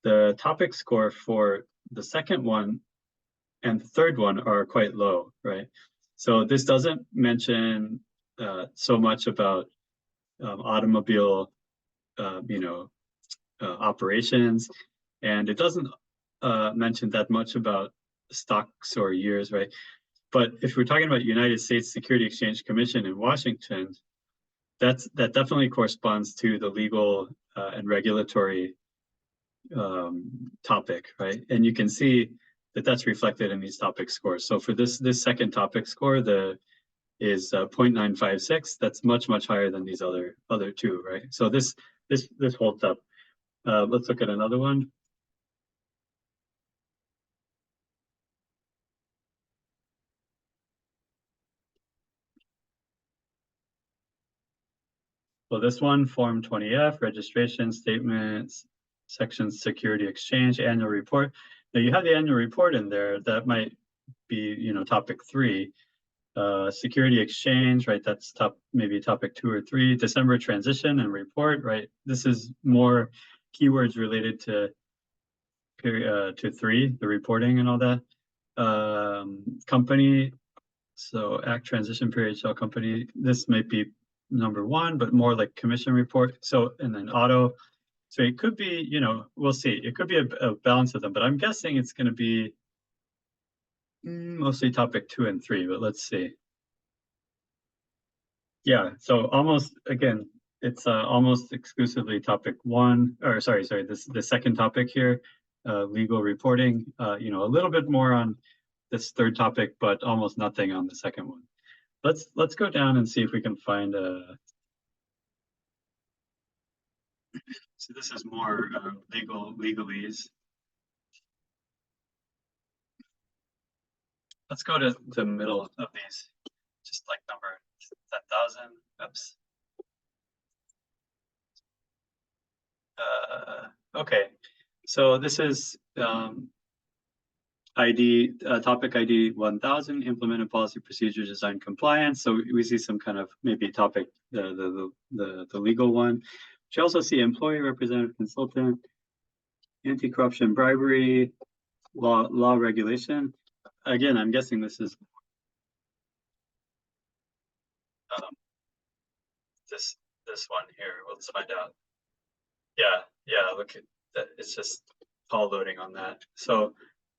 the topic score for the second one and the third one are quite low, right? So this doesn't mention so much about automobile, you know, operations, and it doesn't mention that much about stocks or years, right? But if we're talking about United States Security Exchange Commission in Washington, that definitely corresponds to the legal and regulatory topic, right? And you can see that that's reflected in these topic scores. So for this second topic score, is 0.956. That's much higher than these other two, right? So this holds up. Let's look at another one. So this one, Form 20F, registration statements, section security exchange, annual report. Now you have the annual report in there. That might be, you know, topic 3. Security exchange, right? That's maybe topic 2 or 3. December transition and report, right? This is more keywords related to 3, the reporting and all that. Company, so act transition period shell company. This might be number one, but more like commission report. So, and then auto. So it could be, we'll see. It could be a balance of them, but I'm guessing it's going to be mostly topic 2 and 3, but let's see. Yeah, so almost, again, it's almost exclusively topic 1, or sorry, the second topic here, legal reporting, a little bit more on this third topic, but almost nothing on the second one. Let's go down and see if we can find so this is more legalese. Let's go to the middle of these, just like number 10,000. Oops. Okay, so this is topic ID 1000, implemented policy procedure design compliance. So we see some kind of maybe topic, the legal one. But you also see employee representative consultant, anti-corruption bribery, law regulation. Again, I'm guessing this is this one here. Let's find out. Yeah, look at that. It's just all loading on that. So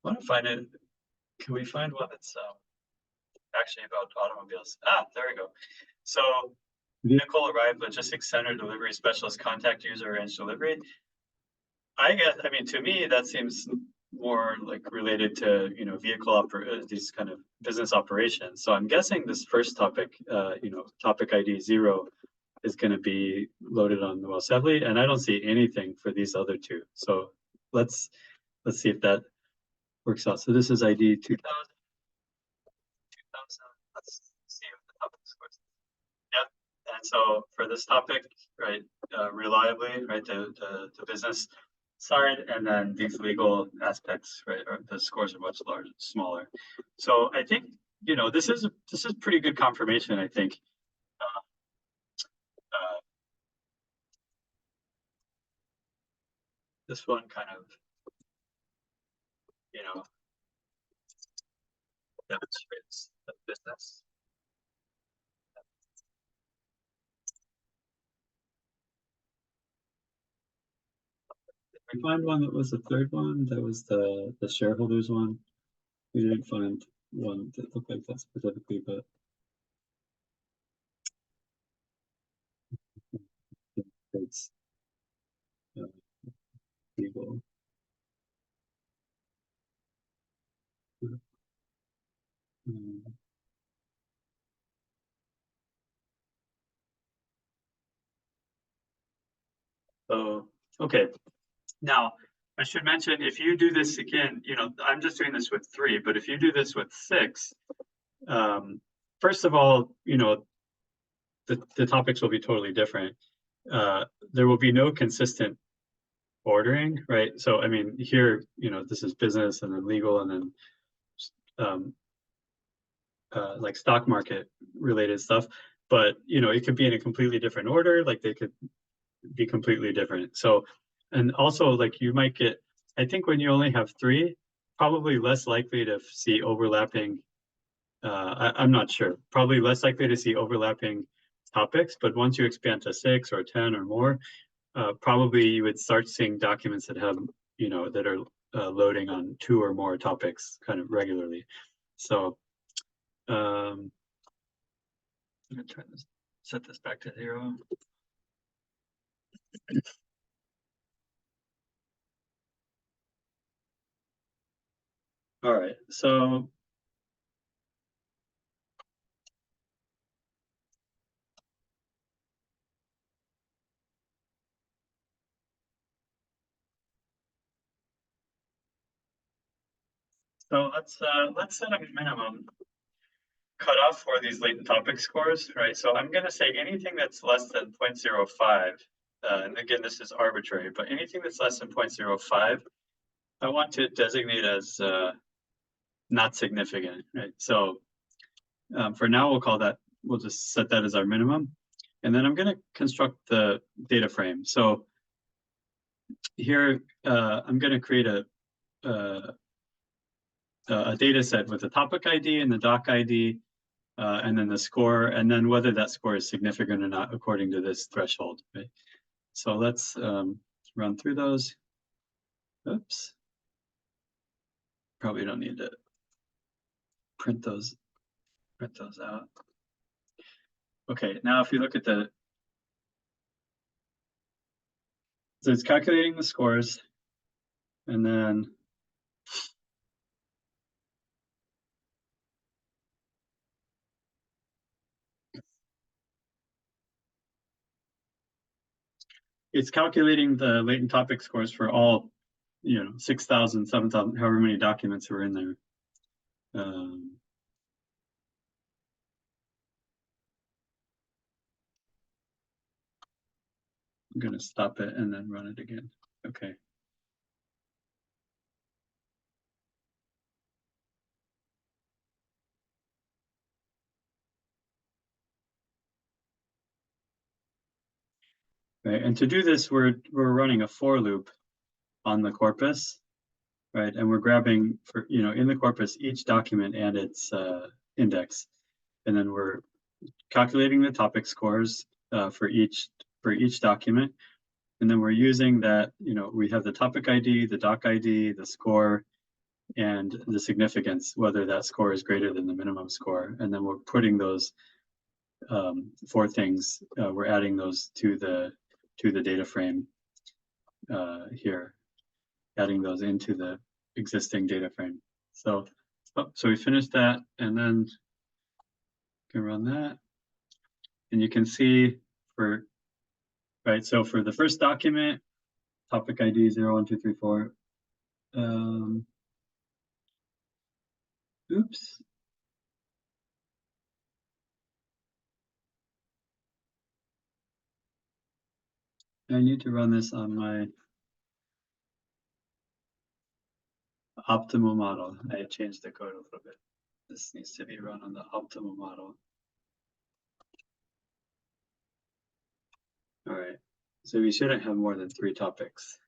I want to find it. Can we find one that's actually about automobiles? There we go. So vehicle arrived, logistics center, delivery specialist, contact user, arrange delivery. I mean, to me, that seems more like related to, vehicle these kind of business operations. So I'm guessing this first topic, topic ID 0 is going to be loaded on the Assembly, and I don't see anything for these other two. So let's see if that works out. So this is ID 2000. Let's see if the topic scores. Yeah, and so for this topic, right, reliably, right, the business side, and then these legal aspects, right, the scores are much smaller. So I think, this is pretty good confirmation, I think. This one kind of, demonstrates the business. Did we find one that was the third one? That was the shareholders one. We didn't find one that looked like that specifically, but it's legal. So, okay. Now, I should mention, if you do this again, I'm just doing this with 3, but if you do this with 6, first of all, the topics will be totally different. There will be no consistent ordering, right? So, I mean, here, this is business and then legal and then like stock market related stuff, but it could be in a completely different order, like they could be completely different. So, and also like you might get, I think when you only have 3, probably less likely to see overlapping, I'm not sure, probably less likely to see overlapping topics, but once you expand to 6 or 10 or more, probably you would start seeing documents that have, that are loading on 2 or more topics kind of regularly. So I'm gonna try this, set this back to 0. All right, so let's set a minimum cutoff for these latent topic scores, right? So I'm going to say anything that's less than 0.05, and again, this is arbitrary, but anything that's less than 0.05, I want to designate as not significant, right? So for now, we'll just set that as our minimum. And then I'm going to construct the data frame. So here, I'm going to create a data set with a topic ID and the doc ID, and then the score, and then whether that score is significant or not according to this threshold. Right? So let's run through those. Oops. Probably don't need to print those out. Okay, now if you look at so it's calculating the scores, and then it's calculating the latent topic scores for all, 6,000, 7,000, however many documents are in there. I'm going to stop it and then run it again. Okay. Right, and to do this, we're running a for loop on the corpus, right? And we're grabbing for in the corpus each document and its index, and then we're calculating the topic scores for each document, and then we're using that. We have the topic ID, the doc ID, the score, and the significance, whether that score is greater than the minimum score, and then we're putting those four things. We're adding those to the data frame here, adding those into the existing data frame. So we finished that, and then you can run that, and you can see so for the first document, topic ID 0, 1, 2, 3, 4. Oops. I need to run this on my optimal model. I changed the code a little bit. This needs to be run on the optimal model. All right. So we shouldn't have more than 3 topics.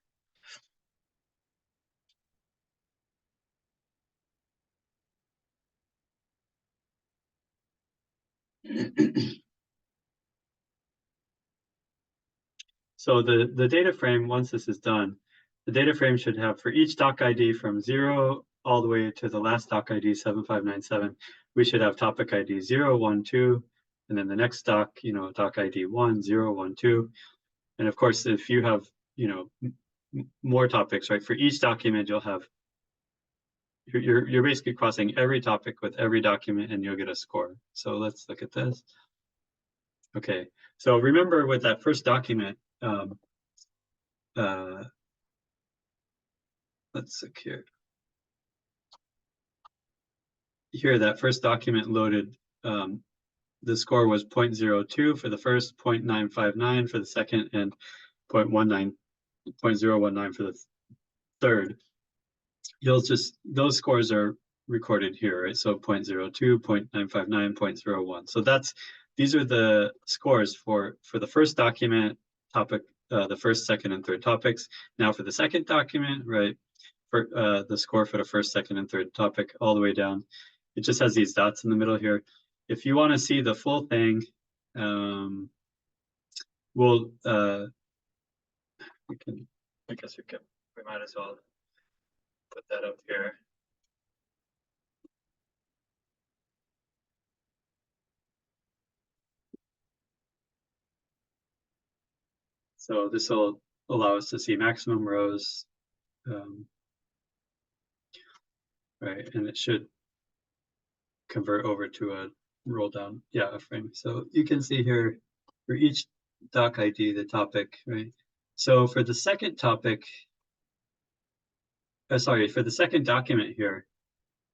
So the data frame, once this is done, the data frame should have for each doc ID from 0 all the way to the last doc ID 7597, we should have topic ID 0, 1, 2, and then the next doc, doc ID 1, 0, 1, 2. And of course, if you have, more topics, right, for each document, you'll have, you're basically crossing every topic with every document and you'll get a score. So let's look at this. Okay, so remember with that first document, let's look here. Here, that first document loaded, the score was 0.02 for the first, 0.959 for the second, and 0.19 for the third. Those scores are recorded here, right? So 0.02, 0.959, 0.01. So these are the scores for the first document topic, the first, second, and third topics. Now for the second document, right, for the score for the first, second, and third topic all the way down, it just has these dots in the middle here. If you want to see the full thing, I guess we might as well put that up here. So this will allow us to see maximum rows, right? And it should convert over to a roll down, a frame. So you can see here for each doc ID, the topic, right? So for the second topic, for the second document here,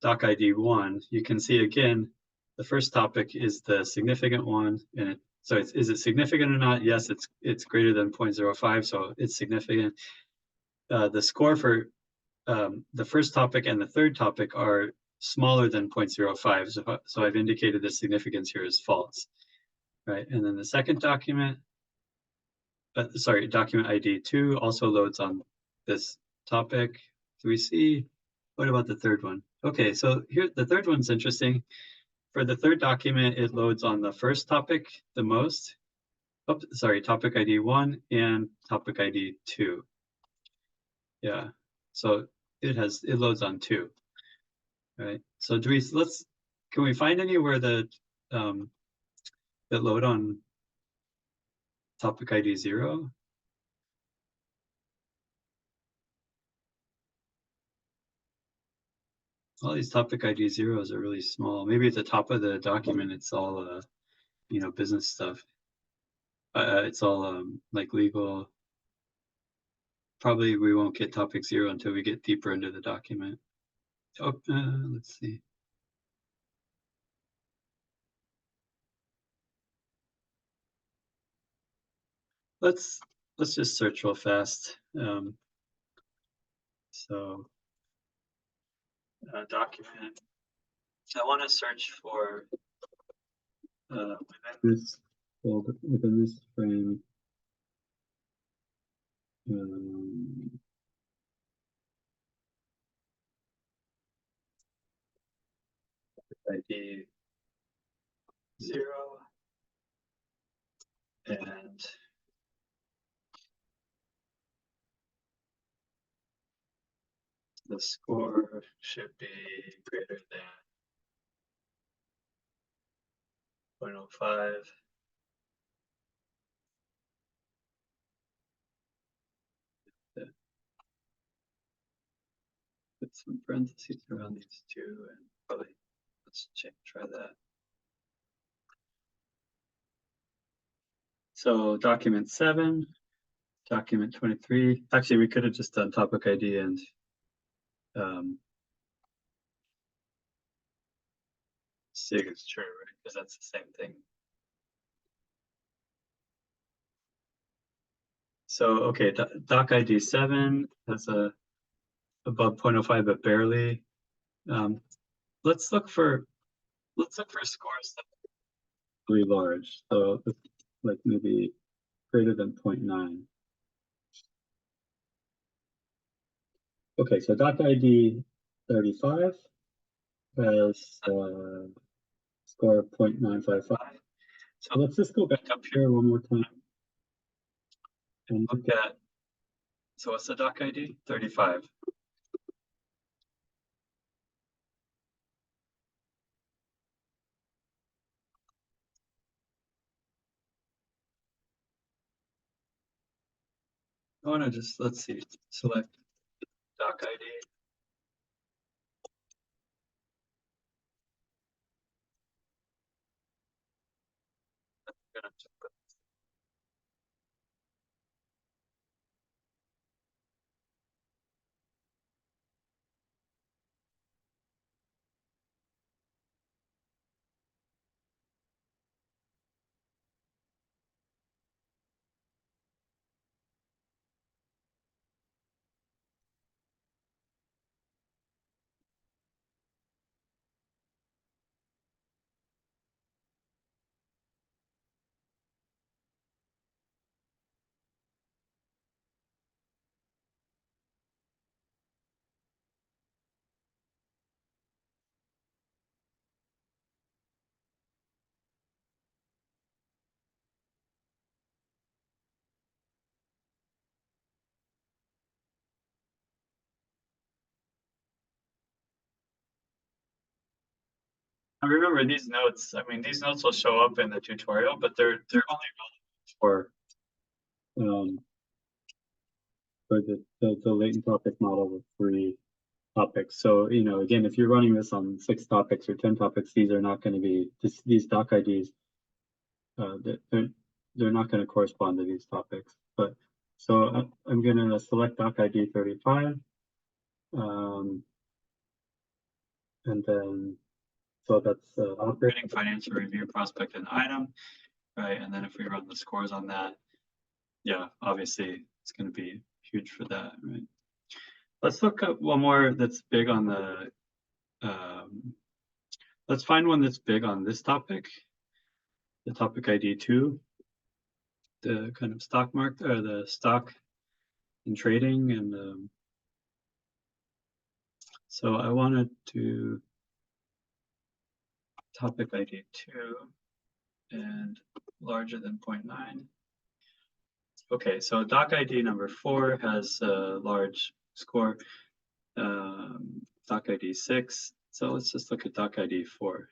doc ID 1, you can see again, the first topic is the significant one, and is it significant or not? Yes, it's greater than 0.05, so it's significant. The score for the first topic and the third topic are smaller than 0.05, so I've indicated the significance here is false, right? And then the second document, document ID 2 also loads on this topic 3C. What about the third one? Okay, so here the third one's interesting. For the third document, it loads on the first topic the most. Oh, sorry, topic ID 1 and topic ID 2. Yeah, so it loads on 2. Right. So can we find anywhere that load on topic ID 0? All these topic ID zeros are really small. Maybe at the top of the document, it's all business stuff. It's all like legal. Probably we won't get topic 0 until we get deeper into the document. Oh, let's see. Let's just search real fast. So document. I want to search for within this frame. ID 0 and the score should be greater than 0.05. Put some parentheses around these two and probably let's try that. So document 7, document 23. Actually, we could have just done topic ID and sig is true, right? Because that's the same thing. So okay, doc ID 7 has a above 0.05 but barely. Let's look for scores that are really large. So like maybe greater than 0.9. Okay, so doc ID 35 has score of 0.955. So let's just go back up here one more time and look at, so what's the doc ID? 35. I want to just, let's see, select doc ID. I remember these notes. I mean, these notes will show up in the tutorial, but they're only relevant for the latent topic model with 3 topics. So again, if you're running this on 6 topics or 10 topics, these are not going to be these doc IDs. They're not going to correspond to these topics. But so I'm going to select doc ID 35, and then so that's operating, financial review, prospect, and item, right? And then if we run the scores on that, yeah, obviously it's going to be huge for that, right? Let's look up one more that's big on the. Let's find one that's big on this topic, the topic ID 2, the kind of stock market or the stock and trading and So I wanted to topic ID 2 and larger than 0.9. Okay, so doc ID number 4 has a large score. Doc ID 6. So let's just look at doc ID 4.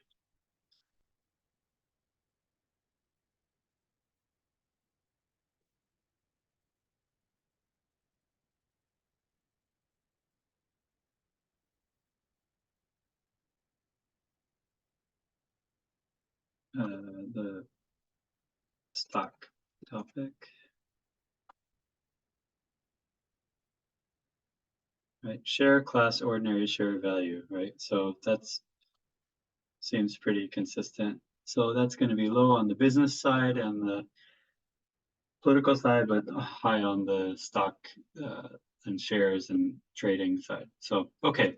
The stock topic, right? Share class ordinary share value, right? So that's seems pretty consistent. So that's going to be low on the business side and the political side, but high on the stock and shares and trading side. So okay,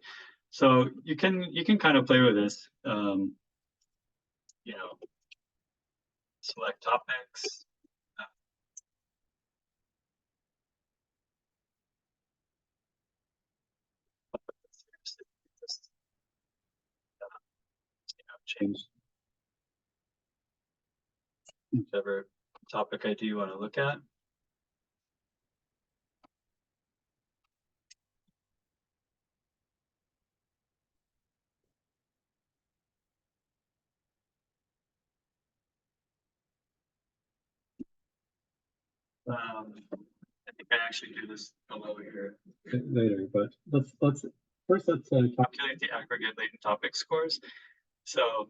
so you can kind of play with this. You know, select topics. Just change whichever topic ID you want to look at. I think I actually do this below here later, but let's first calculate the aggregate latent topic scores. So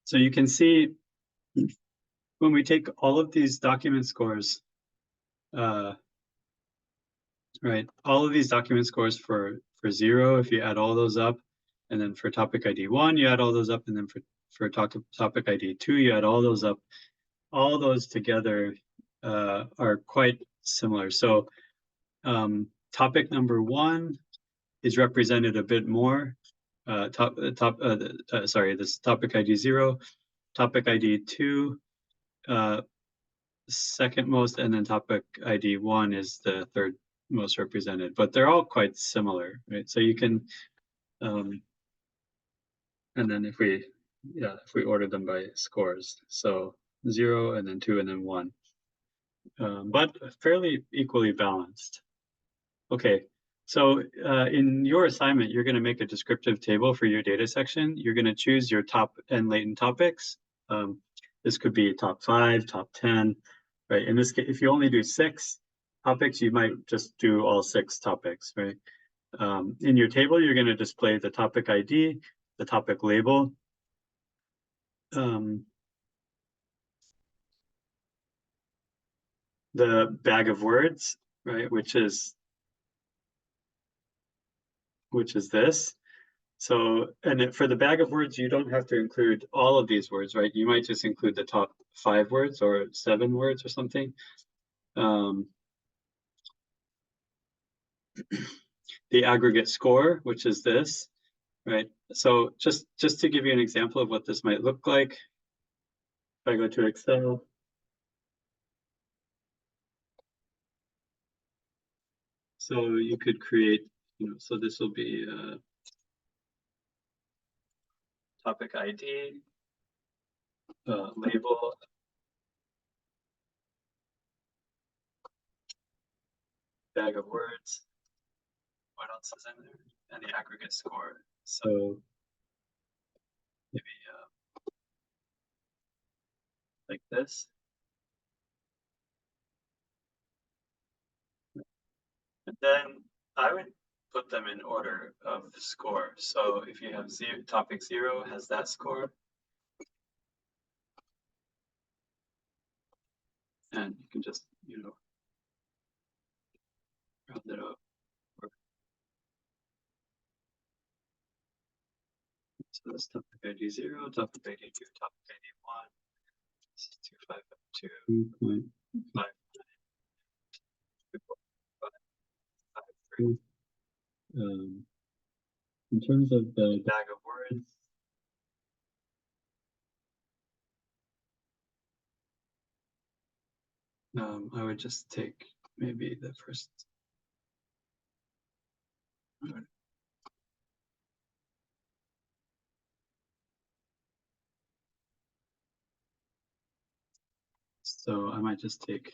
so you can see when we take all of these document scores, right? All of these document scores for 0, if you add all those up, and then for topic ID 1, you add all those up, and then for topic ID 2, you add all those up. All those together are quite similar. So topic number 1 is represented a bit more. This topic ID 0, topic ID 2, second most, and then topic ID 1 is the third most represented, but they're all quite similar, right? So you can, and then if we order them by scores, so 0 and then 2 and then 1, but fairly equally balanced. Okay, so in your assignment, you're going to make a descriptive table for your data section. You're going to choose your top and latent topics. This could be top 5, top 10, right? In this case, if you only do 6 topics, you might just do all 6 topics, right? In your table, you're going to display the topic ID, the topic label, the bag of words, right, which is this. So, and for the bag of words, you don't have to include all of these words, right? You might just include the top 5 words or 7 words or something. The aggregate score, which is this, right? So just to give you an example of what this might look like, if I go to Excel, so you could create, so this will be topic ID, label, bag of words, what else is in there, and the aggregate score. So maybe like this. And then I would put them in order of score. So if you have topic 0 has that score, and you can just, round it up. So this topic ID 0, topic ID 2, topic ID 1. This is 2.5. In terms of the bag of words, might just take maybe the first. So I might just take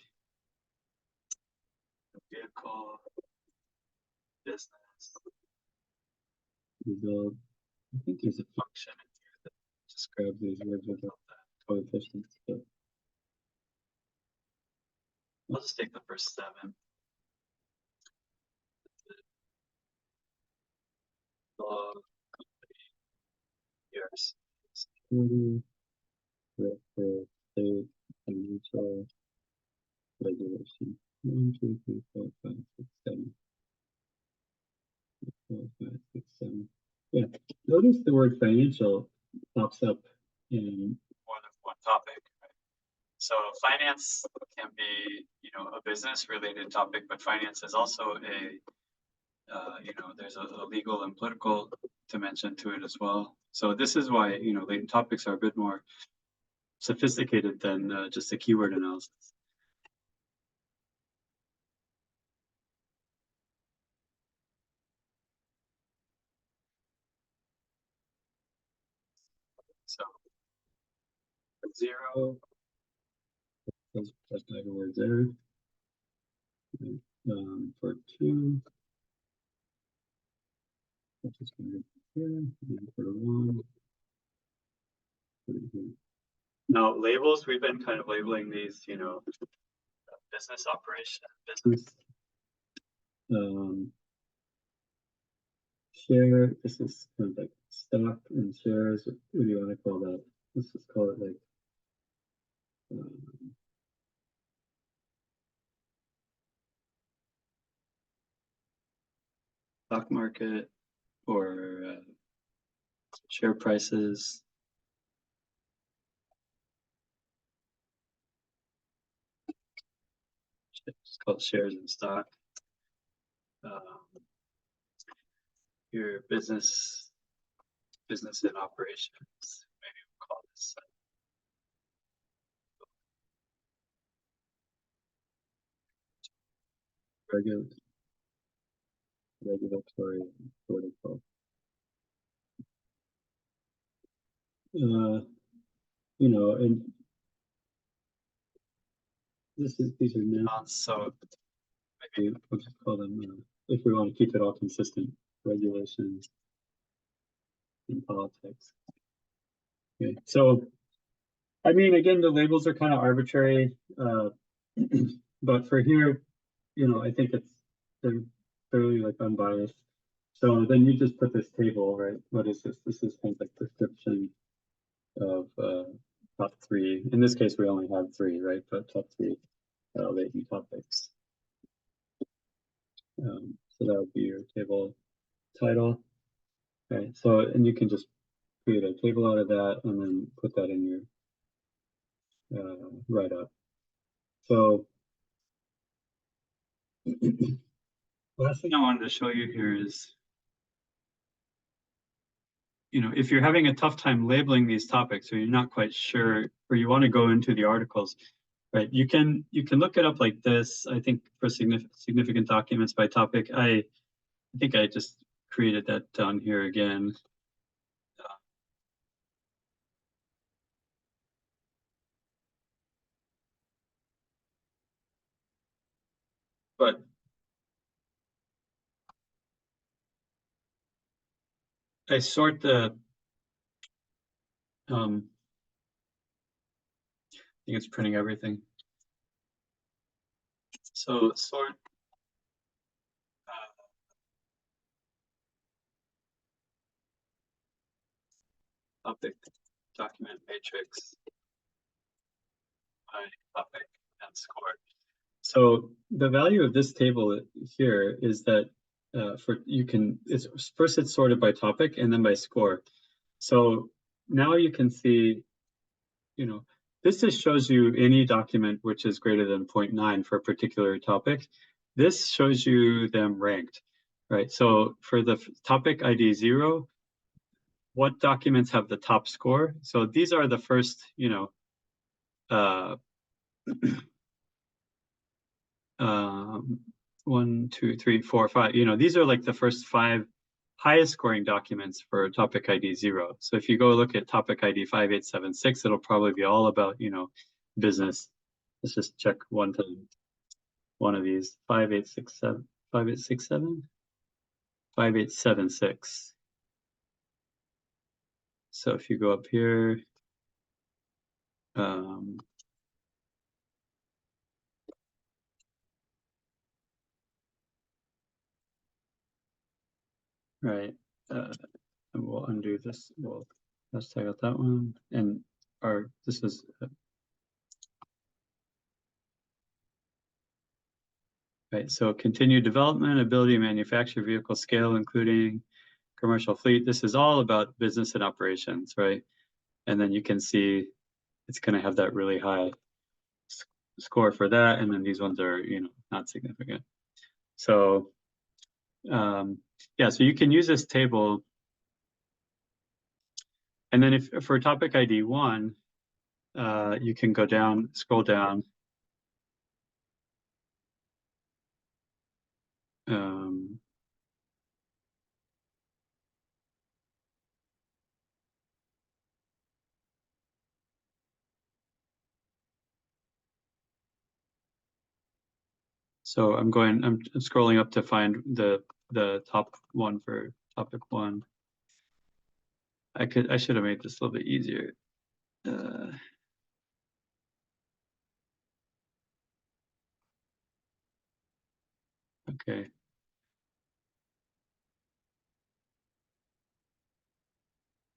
vehicle, business, result. I think there's a function in here that describes these words without that coefficient. So I'll just take the first 7. Log years. Security, record, state, financial, regulation. 1, 2, 3, 4, 5, 6, 7. 4, 5, 6, 7. Yeah, notice the word financial pops up in more than one topic. Right? So finance can be, a business-related topic, but finance is also there's a legal and political dimension to it as well. So this is why, latent topics are a bit more sophisticated than just a keyword analysis. So for 0, those words there. For 2, just going to here, and for 1, now labels, we've been kind of labeling these, business operation, business. Share, this is kind of like stock and shares. What do you want to call that? Let's just call it like stock market or share prices. It's called shares and stock. Your business in operations. Maybe we'll call this regulatory protocol. And these are nouns, so maybe we'll just call them, if we want to keep it all consistent, regulations in politics. Okay, so I mean, again, the labels are kind of arbitrary, but for here, I think they're fairly like unbiased. So then you just put this table, right? What is this? This is kind of like description of top 3. In this case, we only have 3, right? But top 3 latent topics. So that would be your table title. Okay, so and you can just create a table out of that and then put that in your write-up. So last thing I wanted to show you here is, if you're having a tough time labeling these topics or you're not quite sure, or you want to go into the articles, right? You can look it up like this. I think for significant documents by topic, I think I just created that down here again. But I sort the, I think it's printing everything. So sort topic document matrix by topic and score. So the value of this table here is that it's sorted by topic and then by score. So now you can see, this just shows you any document which is greater than 0.9 for a particular topic. This shows you them ranked, right? So for the topic ID 0, what documents have the top score? So these are the first, 1, 2, 3, 4, 5. You know, these are like the first 5 highest scoring documents for topic ID 0. So if you go look at topic ID 5876, it'll probably be all about, you know, business. Let's just check one time. One of these 5867, 5867, 5876. So if you go up here, right, and we'll undo this. Let's take out that one, and this is right. So continued development, ability to manufacture vehicle scale, including commercial fleet. This is all about business and operations, right? And then you can see it's going to have that really high score for that, and then these ones are, you know, not significant. So yeah, so you can use this table, and then if for topic ID 1, you can go down, scroll down. So I'm scrolling up to find the top one for topic 1. I should have made this a little bit easier. Okay.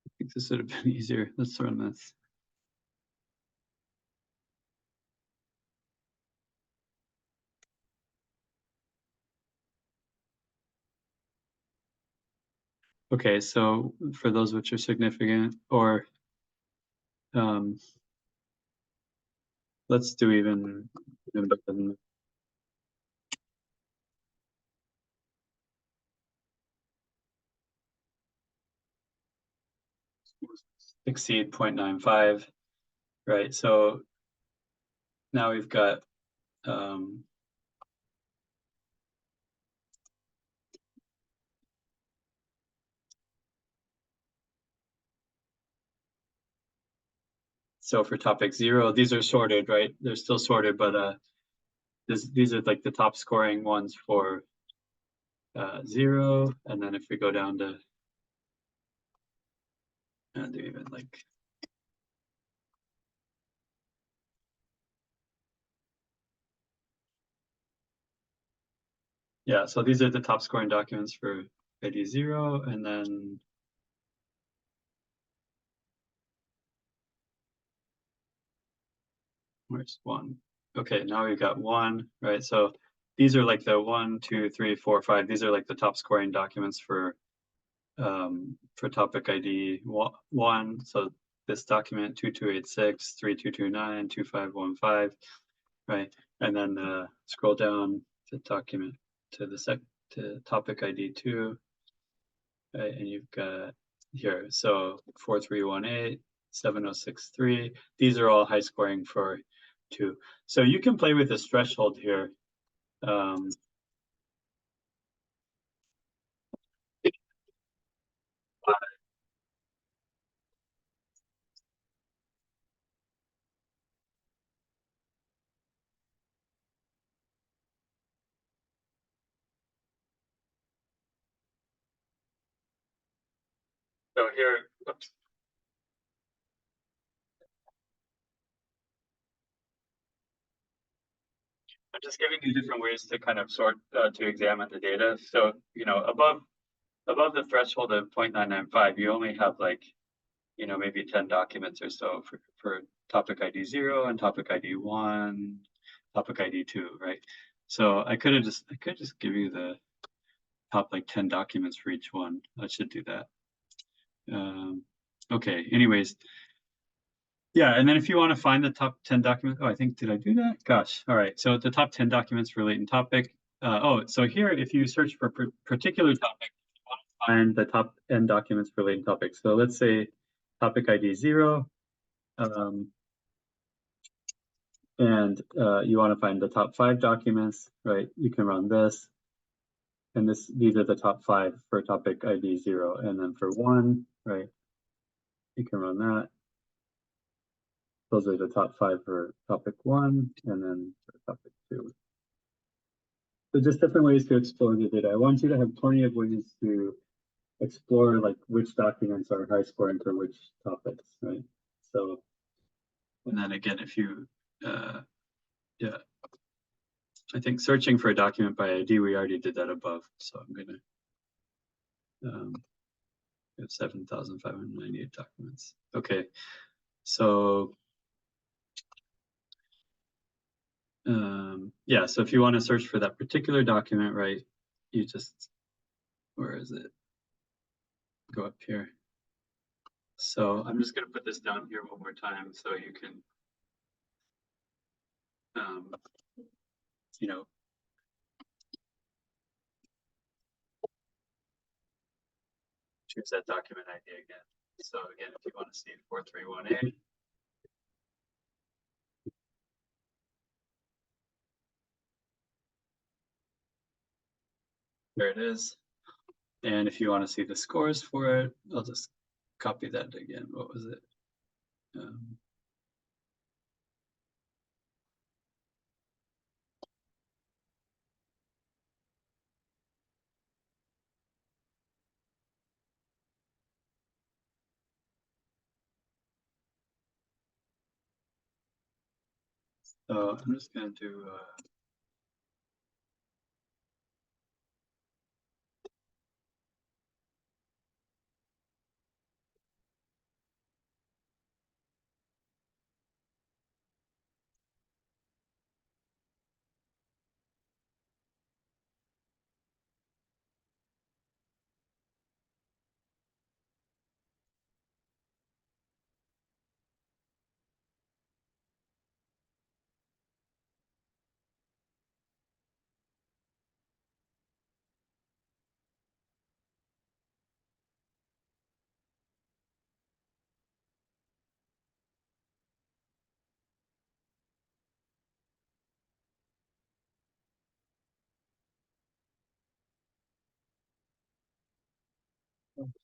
I think this would have been easier. Let's run this. Okay, so for those which are significant, or let's do even better than exceed 0.95, right? So now we've got so for topic 0, these are sorted, right? They're still sorted, but these are like the top scoring ones for 0. And then if we go down to do even like yeah, so these are the top scoring documents for ID 0, and then where's 1? Okay, now we've got 1, right? So these are like the 1, 2, 3, 4, 5. These are like the top scoring documents for topic ID 1. So this document 2286, 3229, 2515, right? And then scroll down to document to topic ID 2, right? And you've got here, so 4318, 7063. These are all high scoring for 2. So you can play with this threshold here. So here, oops. I'm just giving you different ways to kind of sort to examine the data. So, you know, above the threshold of 0.995, you only have like, you know, maybe 10 documents or so for topic ID 0 and topic ID 1, topic ID 2, right? So I could just give you the top like 10 documents for each one. I should do that. Okay, anyways. Yeah, and then if you want to find the top 10 documents, I think, did I do that? Gosh, all right. So the top 10 documents for latent topic. So here, if you search for particular topic, you want to find the top 10 documents for latent topics. So let's say topic ID 0. and you want to find the top 5 documents, right? You can run this, and these are the top 5 for topic ID 0, and then for 1, right? You can run that. Those are the top 5 for topic 1, and then for topic 2. So just different ways to explore the data. I want you to have plenty of ways to explore like which documents are high scoring for which topics, right? So, and then again, if you, yeah, I think searching for a document by ID, we already did that above. So I'm gonna, we have 7,598 documents. Okay, so, yeah, so if you want to search for that particular document, right, you just, where is it? Go up here. So I'm just going to put this down here one more time so you can, you know, choose that document ID again. So again, if you want to see 431A, there it is. And if you want to see the scores for it, I'll just copy that again. What was it? So I'm just going to do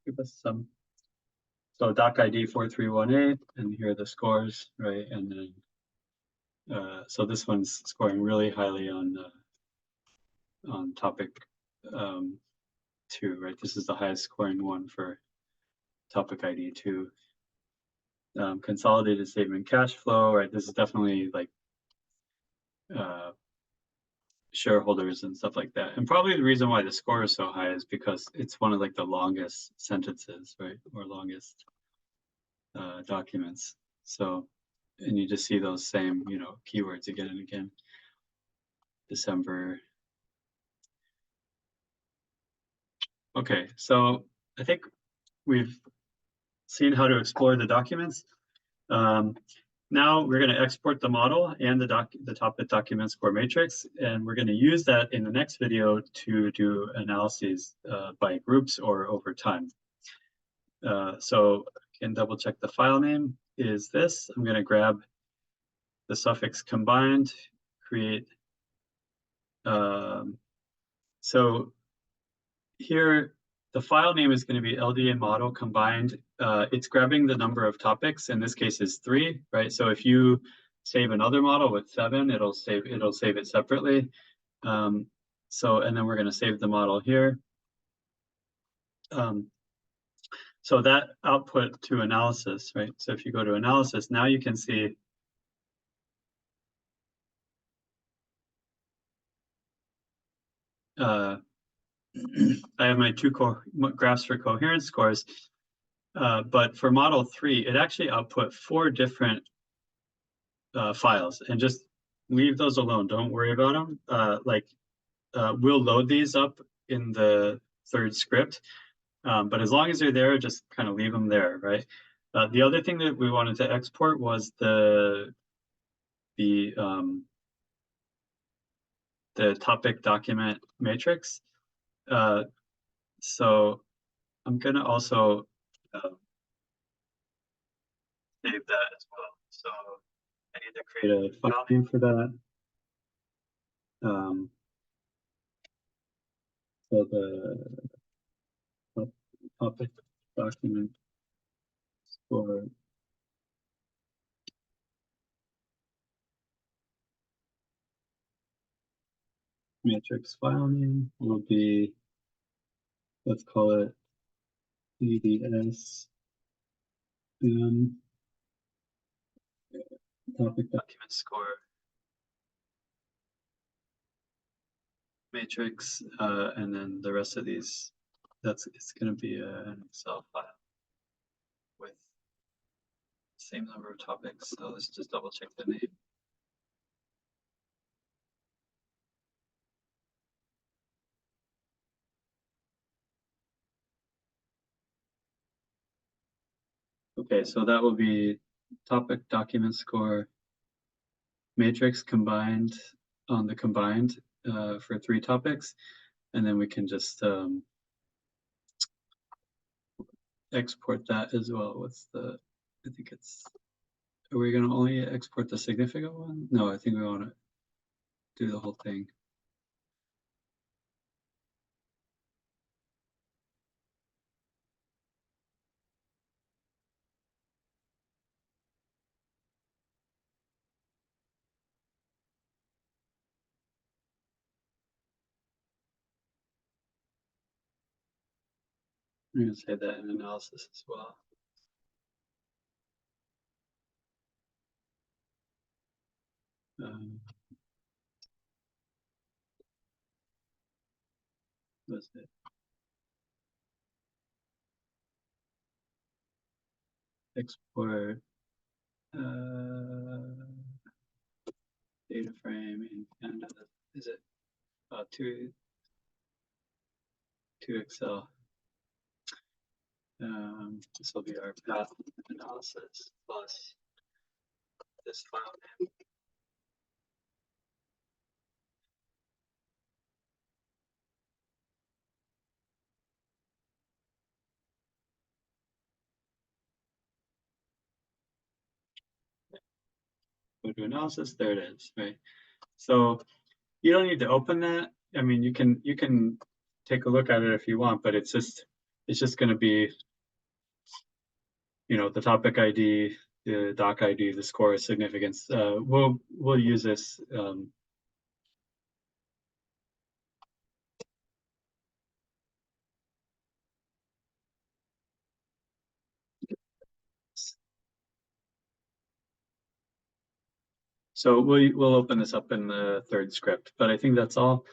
give us some. So doc ID 4318, and here are the scores, right? And then, so this one's scoring really highly on topic 2, right? This is the highest scoring one for topic ID 2. Consolidated statement cash flow, right? This is definitely like shareholders and stuff like that. And probably the reason why the score is so high is because it's one of like the longest sentences, right? Or longest documents. So, and you just see those same, you know, keywords again and again. December. Okay, so I think we've seen how to explore the documents. Now we're going to export the model and the topic document score matrix, and we're going to use that in the next video to do analyses by groups or over time. So I can double check the file name is this. I'm going to grab the suffix combined, create. So here, the file name is going to be LDA model combined. It's grabbing the number of topics. In this case, is 3, right? So if you save another model with 7, it'll save it separately. So and then we're going to save the model here. So that output to analysis, right? So if you go to analysis, now you can see I have my 2 graphs for coherence scores. But for model 3, it actually output 4 different files, and just leave those alone. Don't worry about them. We'll load these up in the 3rd script, but as long as they're there, just kind of leave them there, right? The other thing that we wanted to export was the topic document matrix. So I'm going to also save that as well. So I need to create a file name for that. So the topic document for matrix file name will be, let's call it EDS topic document score matrix, and then the rest of these, it's going to be an Excel file with the same number of topics. So let's just double check the name. Okay, so that will be topic document score matrix combined on the combined for 3 topics, and then we can just export that as well with the, I think it's, are we going to only export the significant one? No, I think we want to do the whole thing. I'm going to say that in analysis as well. That's it. Export data frame in Canada. Is it to Excel? This will be our path analysis plus this file name. Go to analysis. There it is. Right. So you don't need to open that. I mean, you can take a look at it if you want, but it's just going to be, you know, the topic ID, the doc ID, the score, significance. We'll use this. So we'll open this up in the 3rd script, but I think that's all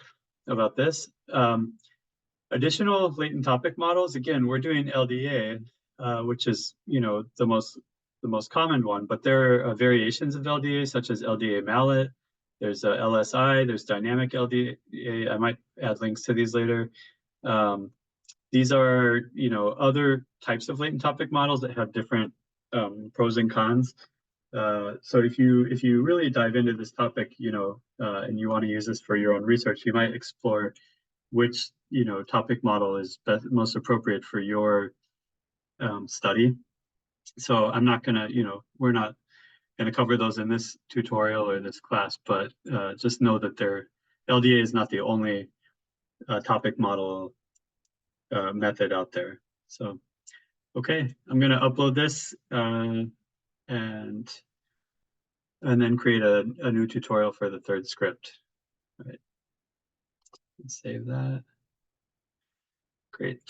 about this. Additional latent topic models. Again, we're doing LDA, which is, you know, the most common one, but there are variations of LDA, such as LDA mallet. There's a LSI. There's dynamic LDA. I might add links to these later. These are, you know, other types of latent topic models that have different pros and cons. So if you really dive into this topic, you know, and you want to use this for your own research, you might explore which, you know, topic model is most appropriate for your study. So I'm not gonna, you know, we're not gonna cover those in this tutorial or this class, but just know that LDA is not the only topic model method out there. So, okay, I'm gonna upload this and then create a new tutorial for the 3rd script. All right. Save that. Great.